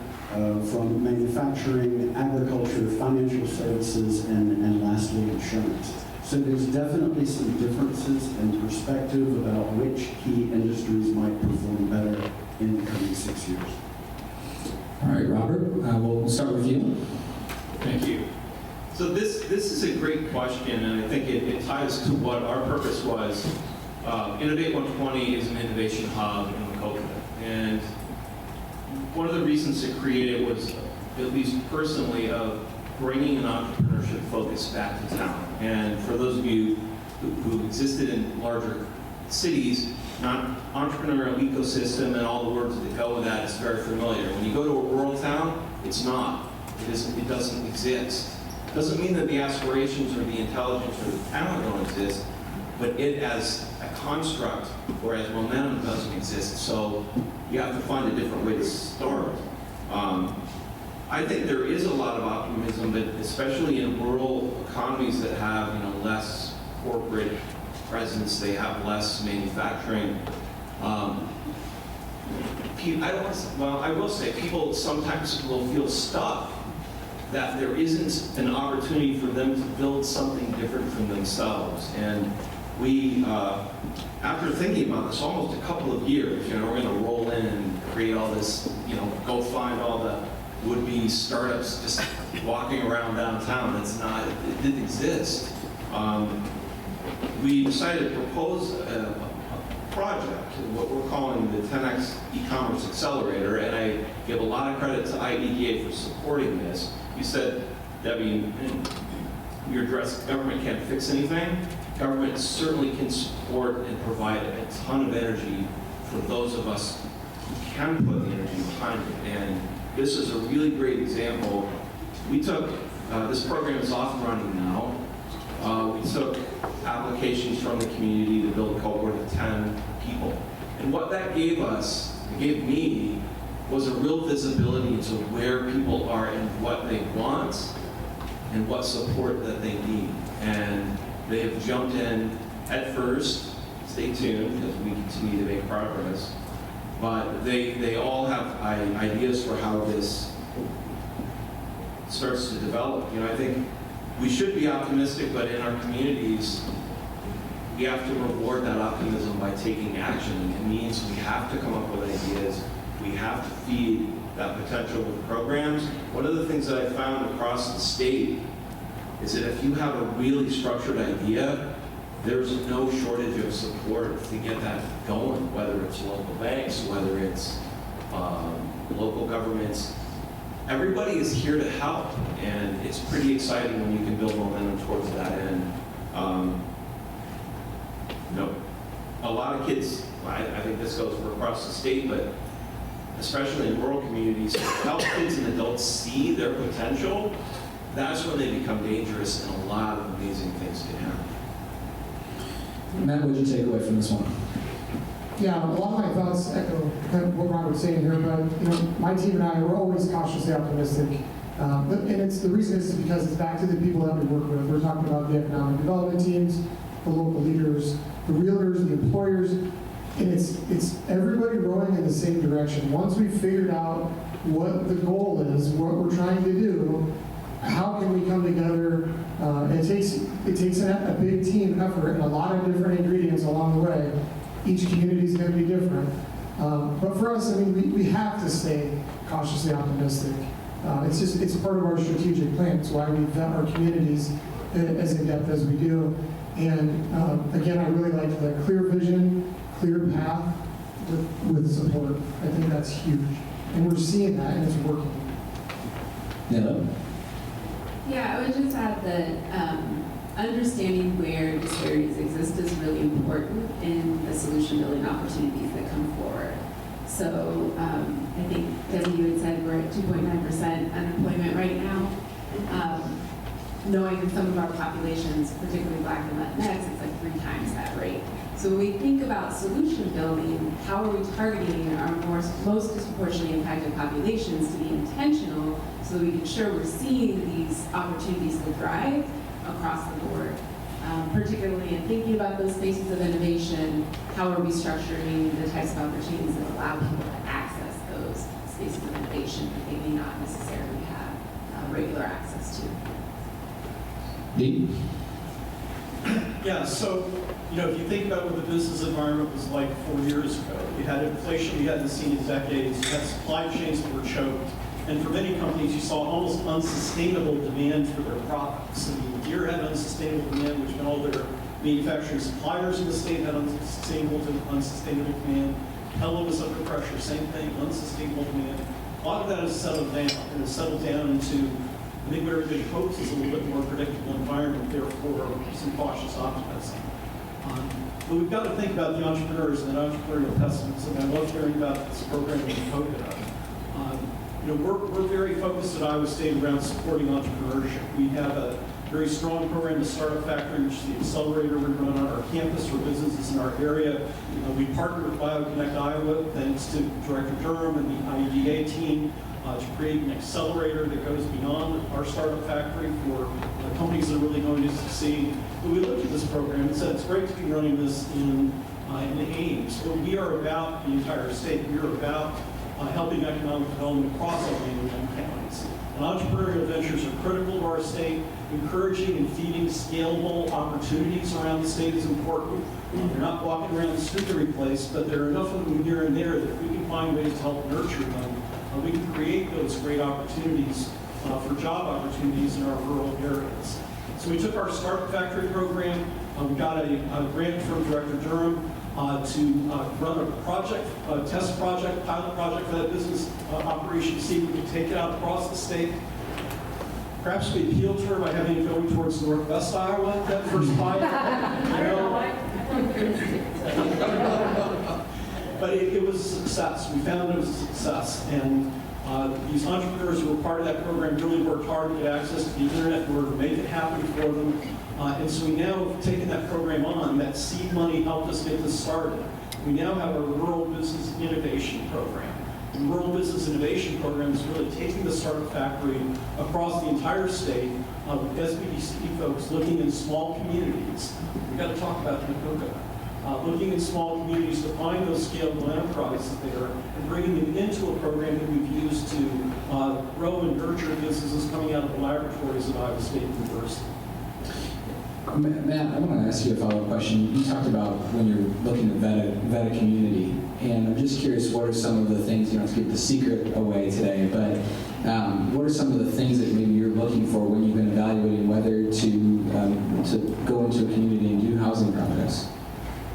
from manufacturing, agriculture, financial services, and lastly, insurance. So there's definitely some differences in perspective about which key industries might perform better in the coming 6 years. All right, Robert, we'll start with you. Thank you. So this is a great question, and I think it ties to what our purpose was. Innovate 120 is an innovation hub in Wachovia. And one of the reasons to create it was, at least personally, of bringing an entrepreneurship focus back to town. And for those of you who existed in larger cities, entrepreneurial ecosystem and all the words that go with that is very familiar. When you go to a rural town, it's not. It doesn't exist. It doesn't mean that the aspirations or the intelligence or the talent don't exist, but it as a construct or as momentum doesn't exist. So you have to find a different way to start. I think there is a lot of optimism, but especially in rural economies that have less corporate presence, they have less manufacturing. I will say people sometimes will feel stuck that there isn't an opportunity for them to build something different from themselves. And we, after thinking about this almost a couple of years, we're going to roll in and create all this, go find all the would-be startups just walking around downtown. didn't exist, we decided to propose a project, what we're calling the 10X e-commerce accelerator, and I give a lot of credit to IDEA for supporting this. You said, Debbie, you addressed government can't fix anything. Government certainly can support and provide a ton of energy for those of us who can put the energy behind it. And this is a really great example. We took, this program is off and running now. We took applications from the community to build a cohort of 10 people. And what that gave us, it gave me, was a real visibility into where people are and what they want and what support that they need. And they have jumped in head first. Stay tuned because we continue to make progress. But they all have ideas for how this starts to develop. You know, I think we should be optimistic, but in our communities, we have to reward that optimism by taking action. It means we have to come up with ideas. We have to feed that potential with programs. One of the things that I found across the state is that if you have a really structured idea, there's no shortage of support to get that going, whether it's local banks, whether it's local governments. Everybody is here to help, and it's pretty exciting when you can build momentum towards that end. You know, a lot of kids, I think this goes for across the state, but especially in rural communities, help kids and adults see their potential. That's when they become dangerous, and a lot of amazing things can happen. Matt, what did you take away from this one? Yeah, a lot of my thoughts echo kind of what Ron was saying here, but you know, my team and I are always cautiously optimistic. And it's the reason is because it's back to the people that we work with. We're talking about the economic development teams, the local leaders, the realtors, the employers, and it's everybody rowing in the same direction. Once we've figured out what the goal is, what we're trying to do, how can we come together? It takes a big team effort and a lot of different ingredients along the way. Each community is going to be different. But for us, I mean, we have to stay cautiously optimistic. It's part of our strategic plan. It's why we vet our communities as in depth as we do. And again, I really like the clear vision, clear path with support. I think that's huge. And we're seeing that, and it's working. Yeah. Yeah, I would just add that understanding where disparities exist is really important in the solution building opportunities that come forward. So I think, Debbie, you had said we're at 2.9% unemployment right now. Knowing in some of our populations, particularly Black and Latinx, it's like 3 times that rate. So when we think about solution building, how are we targeting our most disproportionately impacted populations to be intentional so that we can ensure we're seeing these opportunities to thrive across the board? Particularly in thinking about those spaces of innovation, how are we structuring the types of opportunities that allow people to access those spaces of innovation that they may not necessarily have regular access to? Dee? Yeah, so, you know, if you think about what the business environment was like 4 years ago, you had inflation we hadn't seen in decades, you had supply chains that were choked, and for many companies, you saw almost unsustainable demand for their products. I mean, Deere had unsustainable demand, which meant all their manufacturing suppliers in the state had unsustainable demand. Pella was under pressure, same thing, unsustainable demand. A lot of that has settled down, and has settled down into, I think what everybody hopes is a little bit more predictable environment, therefore some cautious optimism. But we've got to think about the entrepreneurs and the entrepreneurial pessimism. I love hearing about this program that you quoted on. You know, we're very focused at Iowa State around supporting entrepreneurship. We have a very strong program, the Startup Factory, which is the accelerator we run on our campus for businesses in our area. We partner with BioConnect Iowa, thanks to Director Durham and the IEDA team, to create an accelerator that goes beyond our Startup Factory for companies that are really going to succeed. But we looked at this program and said it's great to be running this in Ames, but we are about the entire state. We are about helping economic development across all 81 counties. And entrepreneurial ventures are critical to our state. Encouraging and feeding scalable opportunities around the state is important. They're not walking around the street every place, but there are enough of them here and there that if we can find ways to help nurture them, we can create those great opportunities for job opportunities in our rural areas. So So we took our Start Factory program, we got a grant from Director Durham to run a project, a test project, pilot project for that business operation, to see if we could take it out across the state. Perhaps we appealed to her by having it going towards northwest Iowa, that first pilot. But it was a success. We found it was a success. And these entrepreneurs who were part of that program really worked hard to get access to the internet in order to make it happen for them. And so we now have taken that program on. That seed money helped us get this started. We now have a Rural Business Innovation Program. The Rural Business Innovation Program is really taking the Startup Factory across the entire state with SBDC folks looking in small communities. We've got to talk about Napoca. Looking in small communities to find those scalable enterprises there and bringing them into a program that we've used to grow and nurture businesses coming out of the laboratories at Iowa State University. Matt, I want to ask you a follow-up question. You talked about when you're looking to vet a community, and I'm just curious, what are some of the things, you don't have to give the secret away today, but what are some of the things that maybe you're looking for when you've been evaluating whether to go into a community and do housing projects?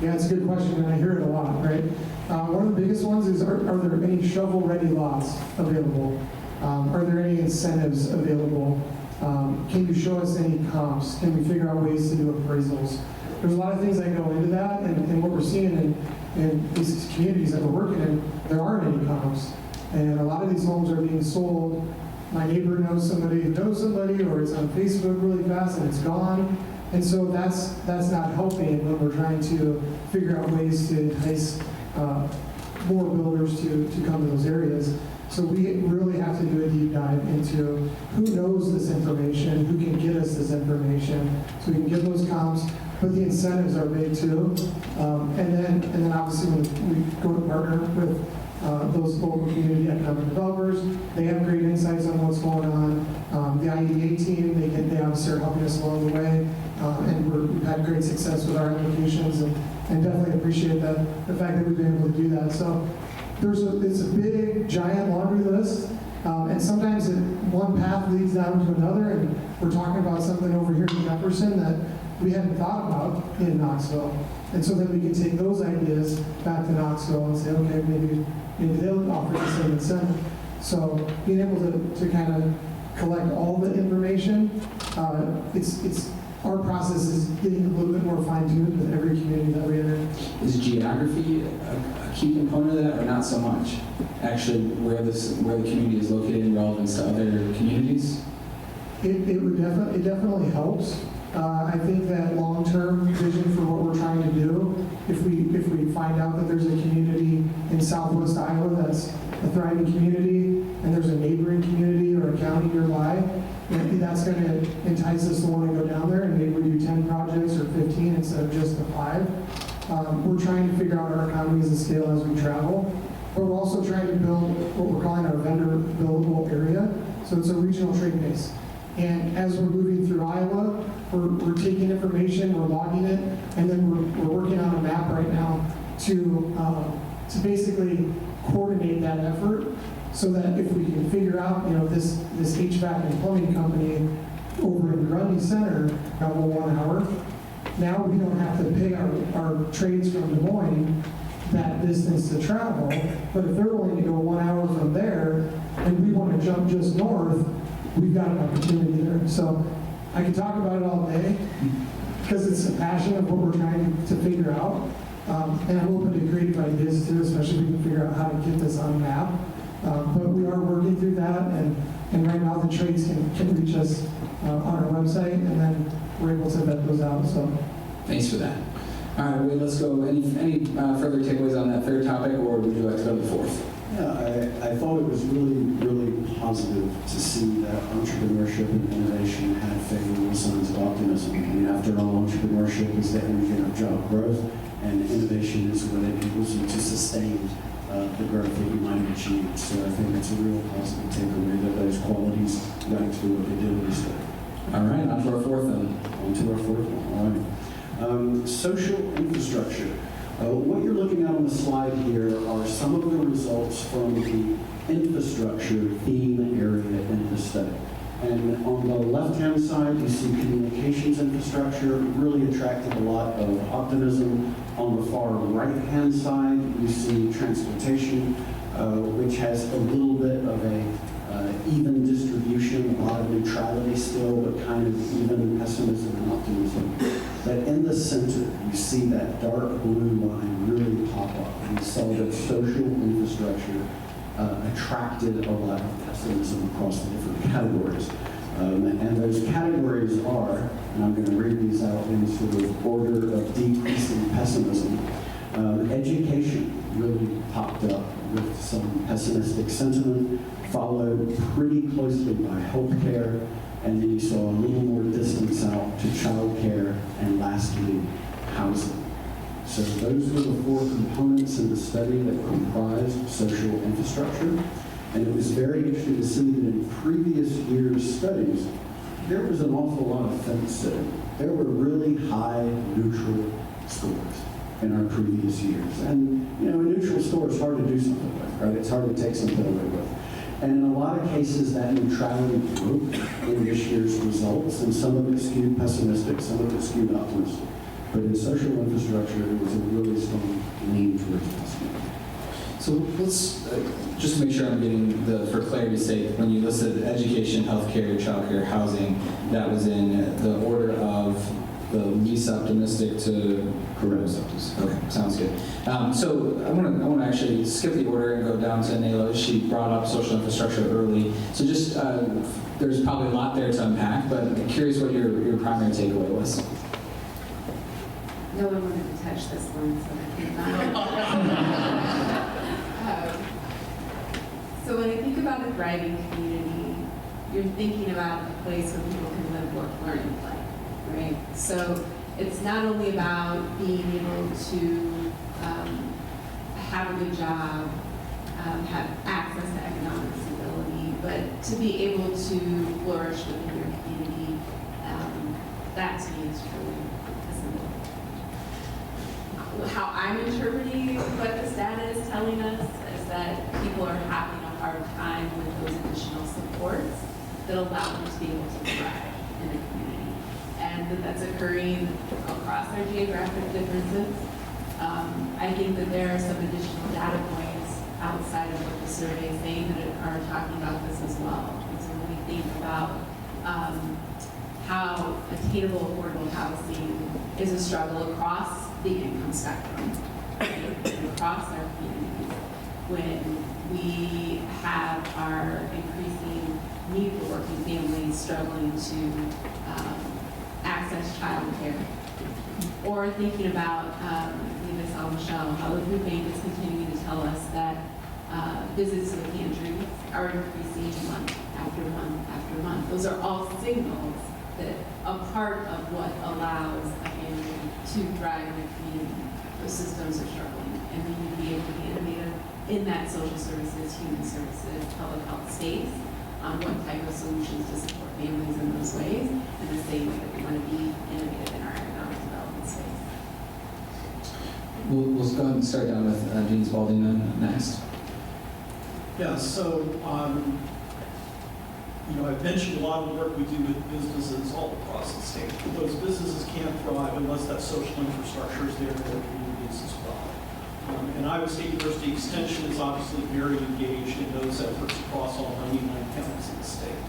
Yeah, it's a good question, and I hear it a lot, right? One of the biggest ones is, are there any shovel-ready lots available? Are there any incentives available? Can you show us any comps? Can we figure out ways to do appraisals? There's a lot of things that go into that, and what we're seeing in these communities that we're working in, there aren't any comps. And a lot of these homes are being sold. My neighbor knows somebody who knows somebody, or it's on Facebook really fast and it's gone. And so that's not helping when we're trying to figure out ways to entice more builders to come to those areas. So we really have to do a deep dive into who knows this information, who can get us this information, so we can get those comps. But the incentives are big too. And then obviously when we go to partner with those local community economic developers, they have great insights on what's going on. The IEDA team, they obviously are helping us along the way. And we've had great success with our applications, and definitely appreciate the fact that we've been able to do that. So it's a big, giant laundry list, and sometimes one path leads down to another, and we're talking about something over here in Jefferson that we hadn't thought about in Knoxville. And so then we can take those ideas back to Knoxville and say, okay, maybe they'll offer the same incentive. So being able to kind of collect all the information, our process is getting a little bit more fine-tuned with every community that we enter. Is geography a key component of that, or not so much? Actually, where the community is located in relevance to other communities? It definitely helps. I think that long-term vision for what we're trying to do, if we find out that there's a community in southwest Iowa that's a thriving community, and there's a neighboring community or a county nearby, that's going to entice us to want to go down there, and maybe we do 10 projects or 15 instead of just the 5. We're trying to figure out our economies of scale as we travel, but we're also trying to build what we're calling our vendor buildable area. So it's a regional trade base. And as we're moving through Iowa, we're taking information, we're logging it, and then we're working on a map right now to basically coordinate that effort, so that if we can figure out, this HVAC and plumbing company over in Grundy Center travel 1 hour, now we don't have to pay our trades from Des Moines that distance to travel. But if they're willing to go 1 hour from there, and we want to jump just north, we've got an opportunity there. So I can talk about it all day, because it's a passion of what we're trying to figure out. And I'm open to creative ideas too, especially if we can figure out how to get this on a map. But we are working through that, and right now the trades can reach us on our website, and then we're able to vet those out. So thanks for that. All right, Wade, let's go. Any further takeaways on that third topic, or would you like to go to the fourth? Yeah, I thought it was really, really positive to see that entrepreneurship and innovation had favorable signs of optimism. I mean, after all, entrepreneurship is the engine of job growth, and innovation is what enables you to sustain the growth that you might have achieved. So I think it's a real positive takeaway that those qualities ranked through what they did in the study. All right, on to our fourth then. On to our fourth one, all right. Social infrastructure. What you're looking at on the slide here are some of the results from the infrastructure theme area in the study. And on the left-hand side, you see communications infrastructure, really attracted a lot of optimism. On the far right-hand side, you see transportation, which has a little bit of a even distribution, a lot of neutrality still, but kind of even pessimism and optimism. But in the center, you see that dark blue line really pop up. We saw that social infrastructure attracted a lot of pessimism across the different categories. And those categories are, and I'm going to read these out in sort of order of decreasing pessimism. Education really popped up with some pessimistic sentiment, followed pretty closely by healthcare, and then you saw a little more distance out to childcare, and lastly, housing. So those were the four components in the study that comprised social infrastructure. And it was very interesting to see that in previous years' studies, there was an awful lot of fence sitting. There were really high neutral scores in our previous years. And, you know, a neutral score is hard to do something with, right? It's hard to take something away with. And in a lot of cases, that neutrality broke in this year's results, and some of it skewed pessimistic, some of it skewed optimistic. But in social infrastructure, there was a really strong lean towards pessimism. So let's, just to make sure I'm getting for clarity's sake, when you listed education, healthcare, childcare, housing, that was in the order of the least optimistic to most optimistic. Okay, sounds good. So I want to actually skip the order and go down to Nayla. She brought up social infrastructure early. So just, there's probably a lot there to unpack, but I'm curious what your primary takeaway was. No one wanted to touch this one, so I think so when I think about a thriving community, you're thinking about a place where people can live, work, learn, and play, right? So it's not only about being able to have a good job, have access to economic stability, but to be able to flourish within your community, that to me is truly a symbol. How I'm interpreting what this data is telling us is that people are having a hard time with those additional supports that allow them to be able to thrive in the community. And that's occurring across our geographic differences. I think that there are some additional data points outside of what the survey is saying that are talking about this as well. And so when we think about how attainable affordable housing is a struggle across the income spectrum, right? Across our communities, when we have our increasing need for working families struggling to access childcare, or thinking about, I believe I saw Michelle, how the food bank is continuing to tell us that visits to the pantry are increasing month after month after month. Those are all signals that a part of what allows a family to thrive in a community. Those systems are struggling, and we need to be able to be innovative in that social services, human services, public health space on what type of solutions to support families in those ways, in the same way that we want to be innovative in our economic development space. We'll go ahead and start down with Dean Spalding then next. Yeah, so, you know, I've mentioned a lot of the work we do with businesses all across the state. Those businesses can't thrive unless that social infrastructure is there in their communities as well. And Iowa State University Extension is obviously very engaged in those efforts across all 99 counties in the state.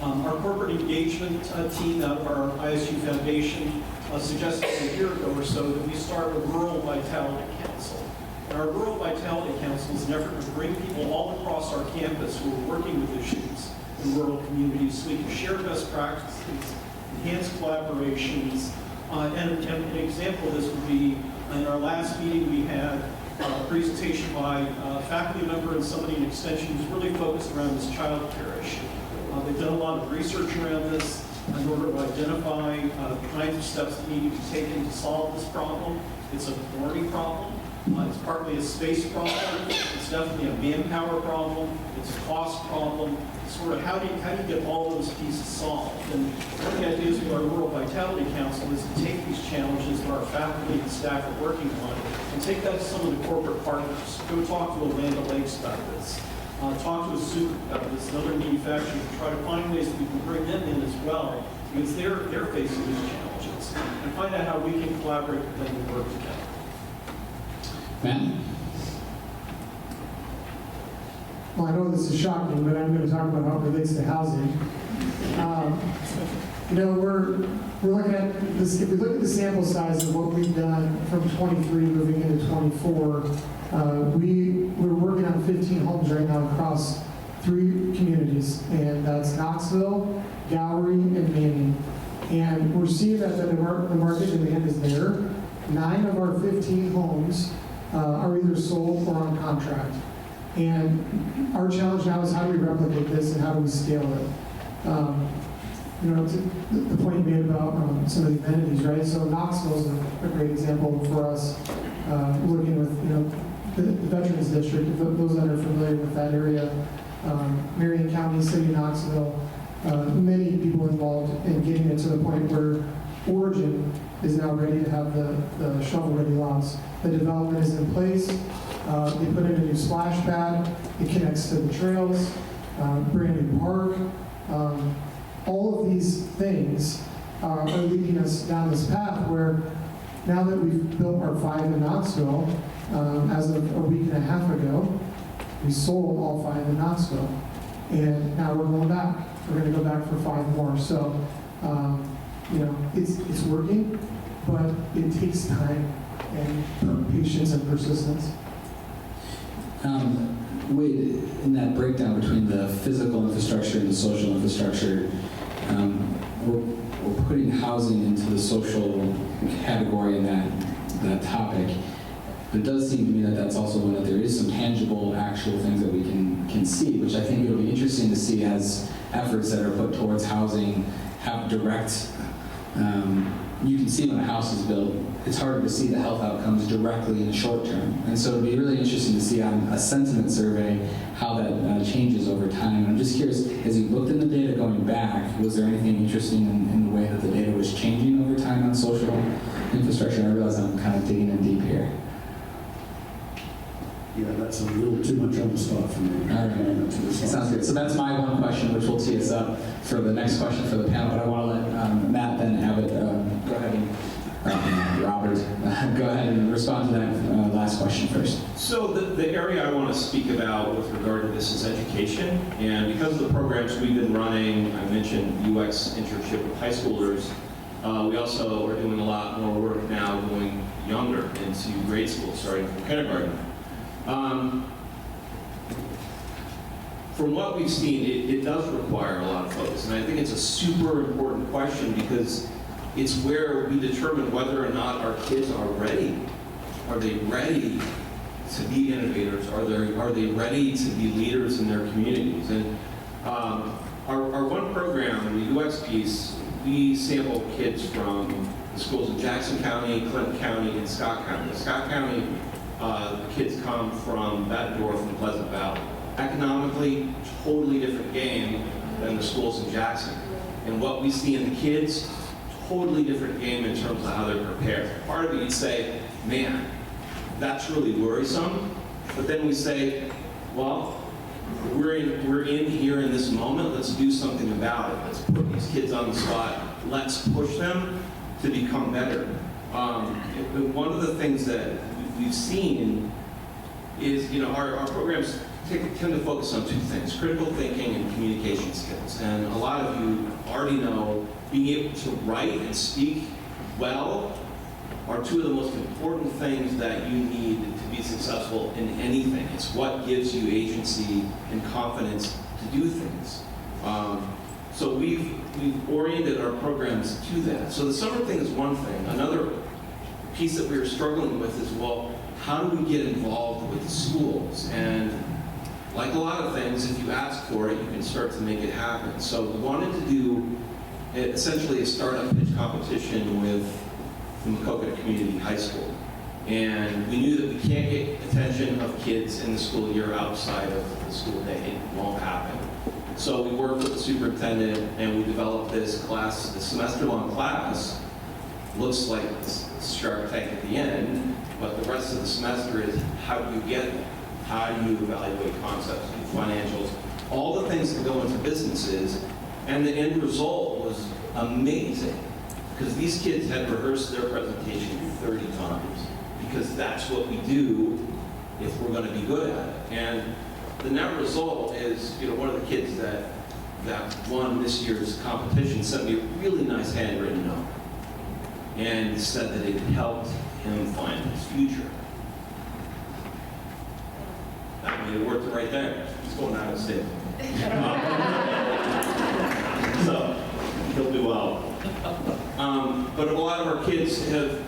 Our corporate engagement team out of our ISU Foundation suggested a year ago or so that we start a Rural Vitality Council. And our Rural Vitality Council is an effort to bring people all across our campus who are working with issues in rural communities so we can share best practices, enhance collaborations. And an example of this would be in our last meeting we had a presentation by a faculty member and somebody in Extension who's really focused around this child care issue. They've done a lot of research around this in order to identify the kinds of steps that need to be taken to solve this problem. It's a thorny problem. It's partly a space problem. It's definitely a manpower problem. It's a cost problem. Sort of how do you get all those pieces solved? And one of the ideas of our Rural Vitality Council is to take these challenges that our faculty and staff are working on and take that to some of the corporate partners. Go talk to Land O'Lakes about this. talk to this other manufacturer to try to find ways that we can bring them in as well, because they're facing these challenges, and find out how we can collaborate with them and work together. Matt? Well, I know this is shocking, but I'm going to talk about how it relates to housing. We're looking at this. If we look at the sample size of what we've done from 23 moving into 24, we're working on 15 homes right now across 3 communities, and that's Knoxville, Gowrie, and Manning. And we're seeing that the market demand is there. 9 of our 15 homes are either sold or on contract. And our challenge now is how do we replicate this and how do we scale it? The point you made about some of the amenities, right? So Knoxville is a great example for us, working with the Veterans District, if those that are familiar with that area, Marion County, City of Knoxville, many people involved in getting it to the point where Origin is now ready to have the shovel-ready lots. The development is in place. They put in a new splash pad. It connects to the trails, brand new park. All of these things are leading us down this path where now that we've built our 5 in Knoxville, as of a week and a half ago, we sold all 5 in Knoxville. And now we're going back. We're going to go back for 5 more. So, it's working, but it takes time and patience and persistence. Wade, in that breakdown between the physical infrastructure and the social infrastructure, we're putting housing into the social category in that topic. But it does seem to me that that's also one that there is some tangible, actual things that we can see, which I think it'll be interesting to see as efforts that are put towards housing have direct. You can see when a house is built, it's harder to see the health outcomes directly in the short term. And so it'll be really interesting to see on a sentiment survey how that changes over time. And I'm just curious, as you looked in the data going back, was there anything interesting in the way that the data was changing over time on social infrastructure? I realize I'm kind of digging in deep here. Yeah, that's a little too much on the spot for me. All right. Sounds good. So that's my one question, which will tee us up for the next question for the panel. But I want to let Matt then have it. Go ahead and Robert, go ahead and respond to that last question first. So the area I want to speak about with regard to this is education. And because of the programs we've been running, I mentioned UX internship with high schoolers. We also are doing a lot more work now going younger into grade school, starting from kindergarten. From what we've seen, it does require a lot of focus, and I think it's a super important question because it's where we determine whether or not our kids are ready. Are they ready to be innovators? Are they ready to be leaders in their communities? And our one program, the UX piece, we sample kids from the schools in Jackson County, Clinton County, and Scott County. Scott County, the kids come from Bâton Global and Pleasant Valley. Economically, totally different game than the schools in Jackson. And what we see in the kids, totally different game in terms of how they're prepared. Part of it you'd say, man, that's really worrisome. But then we say, well, we're in here in this moment, let's do something about it. Let's put these kids on the spot. Let's push them to become better. One of the things that we've seen is, our programs tend to focus on 2 things, critical thinking and communication skills. And a lot of you already know being able to write and speak well are 2 of the most important things that you need to be successful in anything. It's what gives you agency and confidence to do things. So we've oriented our programs to that. So the summer thing is one thing. Another piece that we were struggling with is, well, how do we get involved with the schools? And like a lot of things, if you ask for it, you can start to make it happen. So we wanted to do essentially a startup pitch competition with the Maquoketa Community High School. And we knew that we can't get attention of kids in the school year outside of the school day. It won't happen. So we worked with the superintendent and we developed this class, this semester-long class. Looks like Shark Tank at the end, but the rest of the semester is how do you get there? how do you evaluate concepts, financials, all the things that go into businesses. And the end result was amazing, because these kids had rehearsed their presentation 30 times, because that's what we do if we're going to be good at it. And the net result is, one of the kids that won this year's competition sent me a really nice handwritten note and said that it helped him find his future. That made it worth it right there. He's going out of state. So, he'll do well. But a lot of our kids have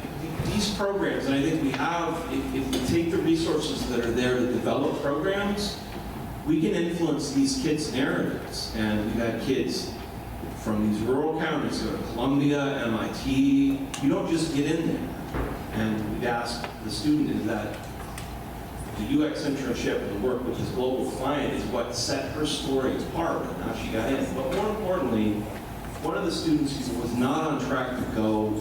these programs, and I think we have, if we take the resources that are there to develop programs, we can influence these kids' narratives. And we've had kids from these rural counties go to Columbia, MIT. You don't just get in there. And we've asked the student, is that the UX internship and the work with this global client is what set her story apart and how she got in. But more importantly, one of the students who was not on track to go,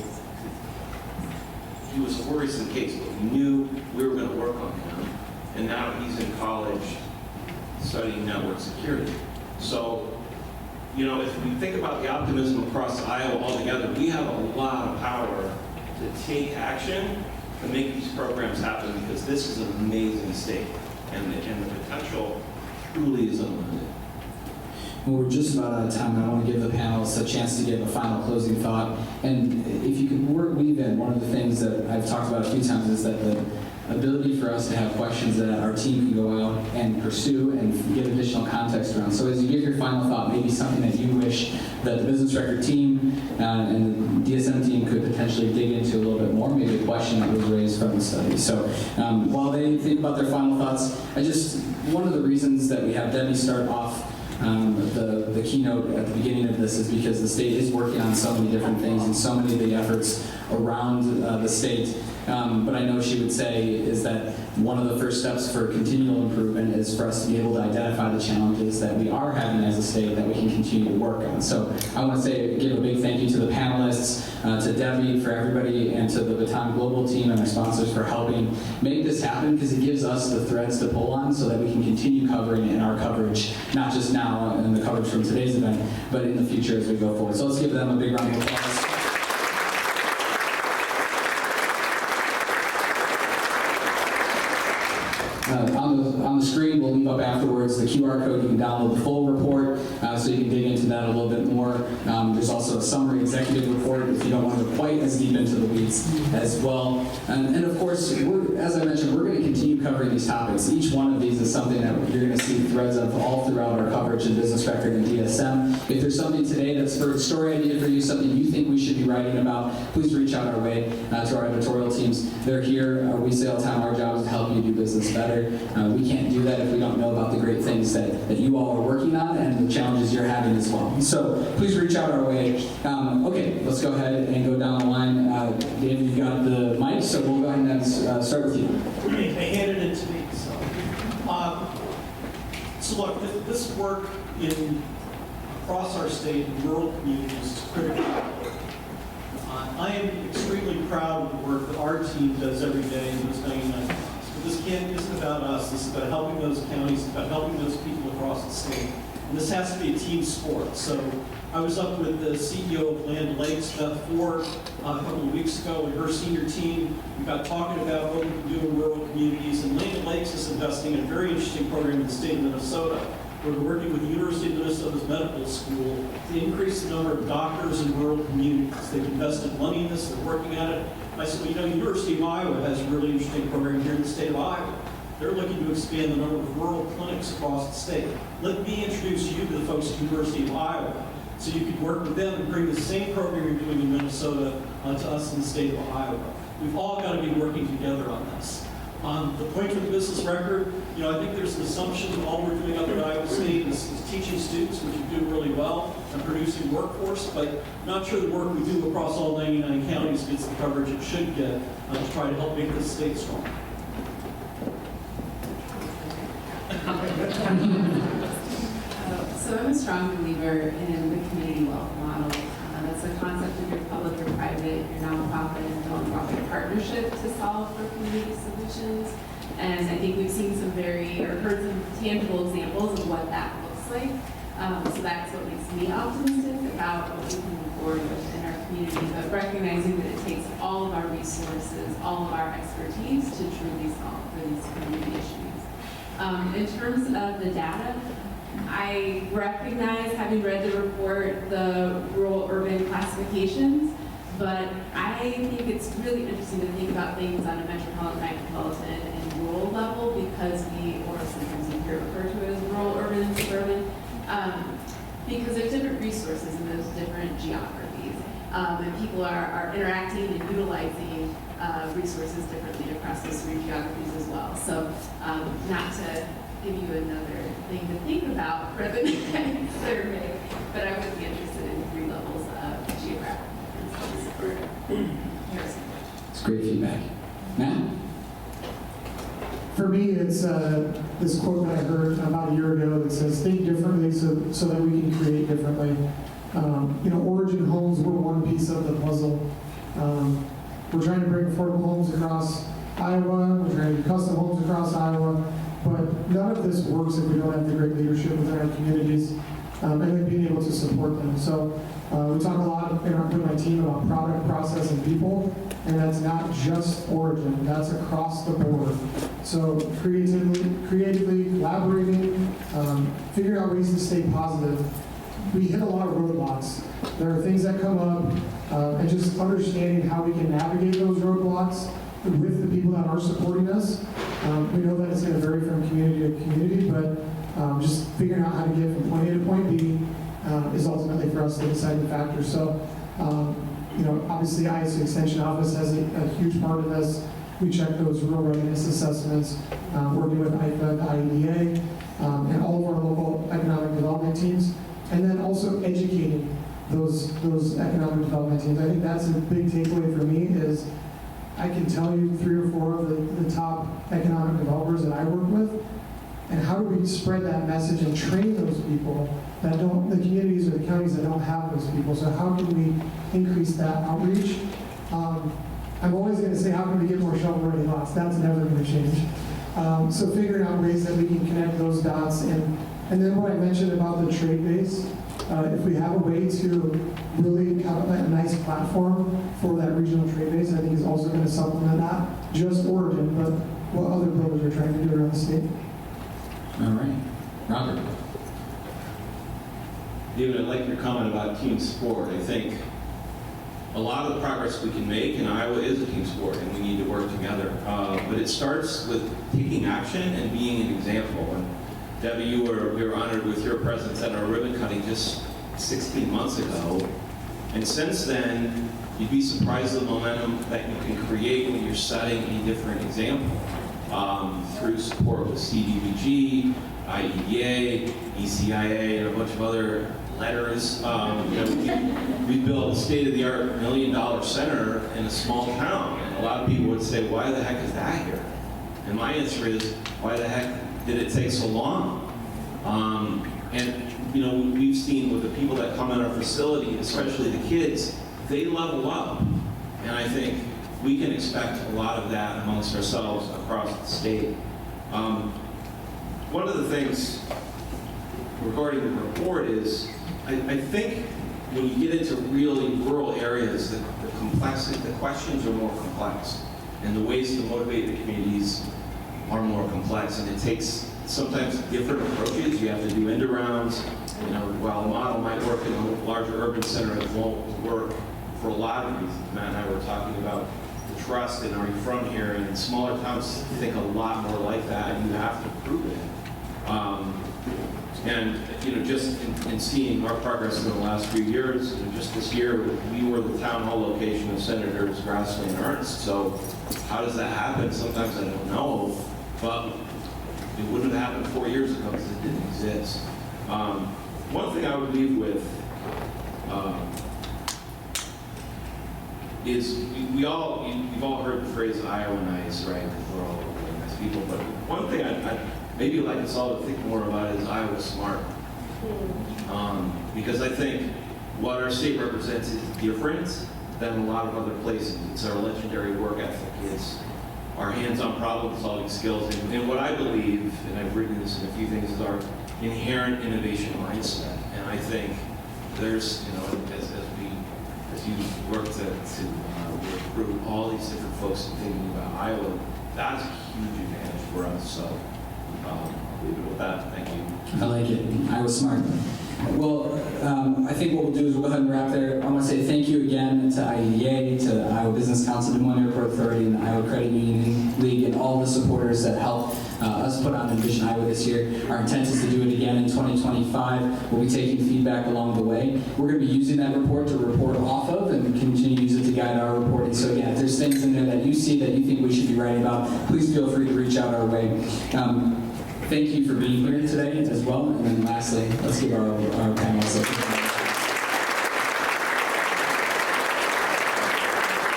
he was a worrisome case, but we knew we were going to work on him. And now he's in college studying network security. So, if we think about the optimism across Iowa altogether, we have a lot of power to take action to make these programs happen, because this is an amazing state, and the potential truly is unlimited. Well, we're just about out of time, and I want to give the panelists a chance to give a final closing thought. And if you could weave in, one of the things that I've talked about a few times is that the ability for us to have questions that our team can go out and pursue and give additional context around. So as you give your final thought, maybe something that you wish that the business record team and the DSM team could potentially dig into a little bit more, maybe a question that was raised from the study. So while they think about their final thoughts, one of the reasons that we have Debi start off the keynote at the beginning of this is because the state is working on so many different things and so many of the efforts around the state. But I know she would say is that one of the first steps for continual improvement is for us to be able to identify the challenges that we are having as a state that we can continue to work on. So I want to give a big thank you to the panelists, to Debi, for everybody, and to the Bâton Global team and our sponsors for helping make this happen, because it gives us the threads to pull on so that we can continue covering in our coverage, not just now in the coverage from today's event, but in the future as we go forward. So let's give them a big round of applause. On the screen, we'll leave up afterwards the QR code. You can download the full report, so you can dig into that a little bit more. There's also a summary executive report if you don't want to go quite as deep into the weeds as well. And of course, as I mentioned, we're going to continue covering these topics. Each one of these is something that you're going to see threads of all throughout our coverage in Business Record and DSM. If there's something today that's for a story idea for you, something you think we should be writing about, please reach out our way to our editorial teams. They're here. We say all the time our job is to help you do business better. We can't do that if we don't know about the great things that you all are working on and the challenges you're having as well. So please reach out our way. Okay, let's go ahead and go down the line. David, you got the mic, so we'll go ahead and start with you. They handed it to me. So look, this work across our state in rural communities is critical. I am extremely proud of the work that our team does every day in those 99 counties. But this isn't about us. This is about helping those counties, it's about helping those people across the state. And this has to be a team sport. So I was up with the CEO of Land Lakes, Beth Ford, a couple of weeks ago, and her senior team. We got talking about what we can do in rural communities. And Land Lakes is investing in a very interesting program in the state of Minnesota. We're working with the University of Minnesota's medical school to increase the number of doctors in rural communities. They've invested money in this, they're working at it. I said, well, University of Iowa has a really interesting program here in the state of Iowa. They're looking to expand the number of rural clinics across the state. Let me introduce you to the folks at the University of Iowa so you can work with them and bring the same program you're doing in Minnesota to us in the state of Iowa. We've all got to be working together on this. The point for the business record, I think there's an assumption that all we're doing up at Iowa State is teaching students, which we do really well, and producing workforce, but I'm not sure the work we do across all 99 counties gets the coverage it should get to try to help make this state strong. So I'm a strong believer in the community wealth model. That's a concept of your public or private, your nonprofit and philanthropic partnership to solve for community solutions. And I think we've seen or heard some tangible examples of what that looks like. So that's what makes me optimistic about what we can move forward with in our community, but recognizing that it takes all of our resources, all of our expertise to truly solve for these community issues. In terms of the data, I recognize, having read the report, the rural-urban classifications, but I think it's really interesting to think about things on a metropolitan, and rural level, because or sometimes you hear referred to it as rural, urban, and suburban, because there's different resources in those different geographies, and people are interacting and utilizing resources differently across those three geographies as well. So not to give you another thing to think about for the next survey, but I would be interested in 3 levels of geographic differences for comparison. It's great feedback. Matt? For me, it's this quote that I heard about a year ago that says, think differently so that we can create differently. Origin homes were one piece of the puzzle. We're trying to bring affordable homes across Iowa, we're trying to do custom homes across Iowa, but none of this works if we don't have the great leadership within our communities and then being able to support them. So we talk a lot with my team about product, process, and people, and that's not just Origin, that's across the board. So creatively collaborating, figuring out ways to stay positive. We hit a lot of roadblocks. There are things that come up, and just understanding how we can navigate those roadblocks with the people that are supporting us. We know that it's going to vary from community to community, but just figuring out how to get from point A to point B is ultimately for us the deciding factor. So, obviously ISU Extension Office has a huge part of this. We check those rural readiness assessments, working with IFA, the IEDA, and all of our local economic development teams, and then also educating those economic development teams. I think that's a big takeaway for me is I can tell you 3 or 4 of the top economic developers that I work with, and how do we spread that message and train those people that don't, the communities or the counties that don't have those people. So how can we increase that outreach? I'm always going to say, how can we get more shovel-ready lots? That's never going to change. So figuring out ways that we can connect those dots, and then what I mentioned about the trade base, if we have a way to really have a nice platform for that regional trade base, I think is also going to supplement not just Origin, but what other builders are trying to do around the state. All right. Robert? David, I like your comment about team sport. I think a lot of the progress we can make in Iowa is a team sport, and we need to work together. But it starts with taking action and being an example. And Debbie, we were honored with your presence at our ribbon cutting just 16 months ago. And since then, you'd be surprised at the momentum that you can create when you're setting a different example through support with CDBG, IEDA, ECIA, and a bunch of other letters. We built a state-of-the-art $1 million center in a small town. And a lot of people would say, why the heck is that here? And my answer is, why the heck did it take so long? And we've seen with the people that come in our facility, especially the kids, they level up. And I think we can expect a lot of that amongst ourselves across the state. One of the things regarding the report is, I think when you get into really rural areas, the complexity, the questions are more complex, and the ways to motivate the communities are more complex, and it takes sometimes different approaches. You have to do end arounds. While a model might work in a larger urban center, it won't work for a lot of reasons. Matt and I were talking about the trust, and are you from here? And smaller towns think a lot more like that, and you have to prove it. Just in seeing our progress in the last few years, just this year, we were the town hall location of Senators Grassley and Ernst. So how does that happen? Sometimes I don't know, but it wouldn't have happened 4 years ago because it didn't exist. One thing I would leave with is you've all heard the phrase Iowa nice, right? Because we're all really nice people. But one thing I'd maybe like us all to think more about is Iowa smart. Because I think what our state represents is different than a lot of other places. It's our legendary work ethic. It's our hands-on problem-solving skills, and what I believe, and I've written this in a few things, is our inherent innovation mindset. And I think there's, as you work to recruit all these different folks and thinking about Iowa, that's a huge advantage for us. So I'll leave it with that. Thank you. I like it. Iowa smart. Well, I think what we'll do is we'll go ahead and wrap there. I want to say thank you again to IEDA, to the Iowa Business Council, Des Moines Airport Authority, and the Iowa Credit Union League, and all the supporters that helped us put on Envision Iowa this year. Our intent is to do it again in 2025. We'll be taking feedback along the way. We're going to be using that report to report off of and continue to use it to guide our reporting. So again, if there's things in there that you see that you think we should be writing about, please feel free to reach out our way. Thank you for being here today as well. And then lastly, let's give our panelists a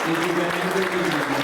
thank you, guys. Have a great evening.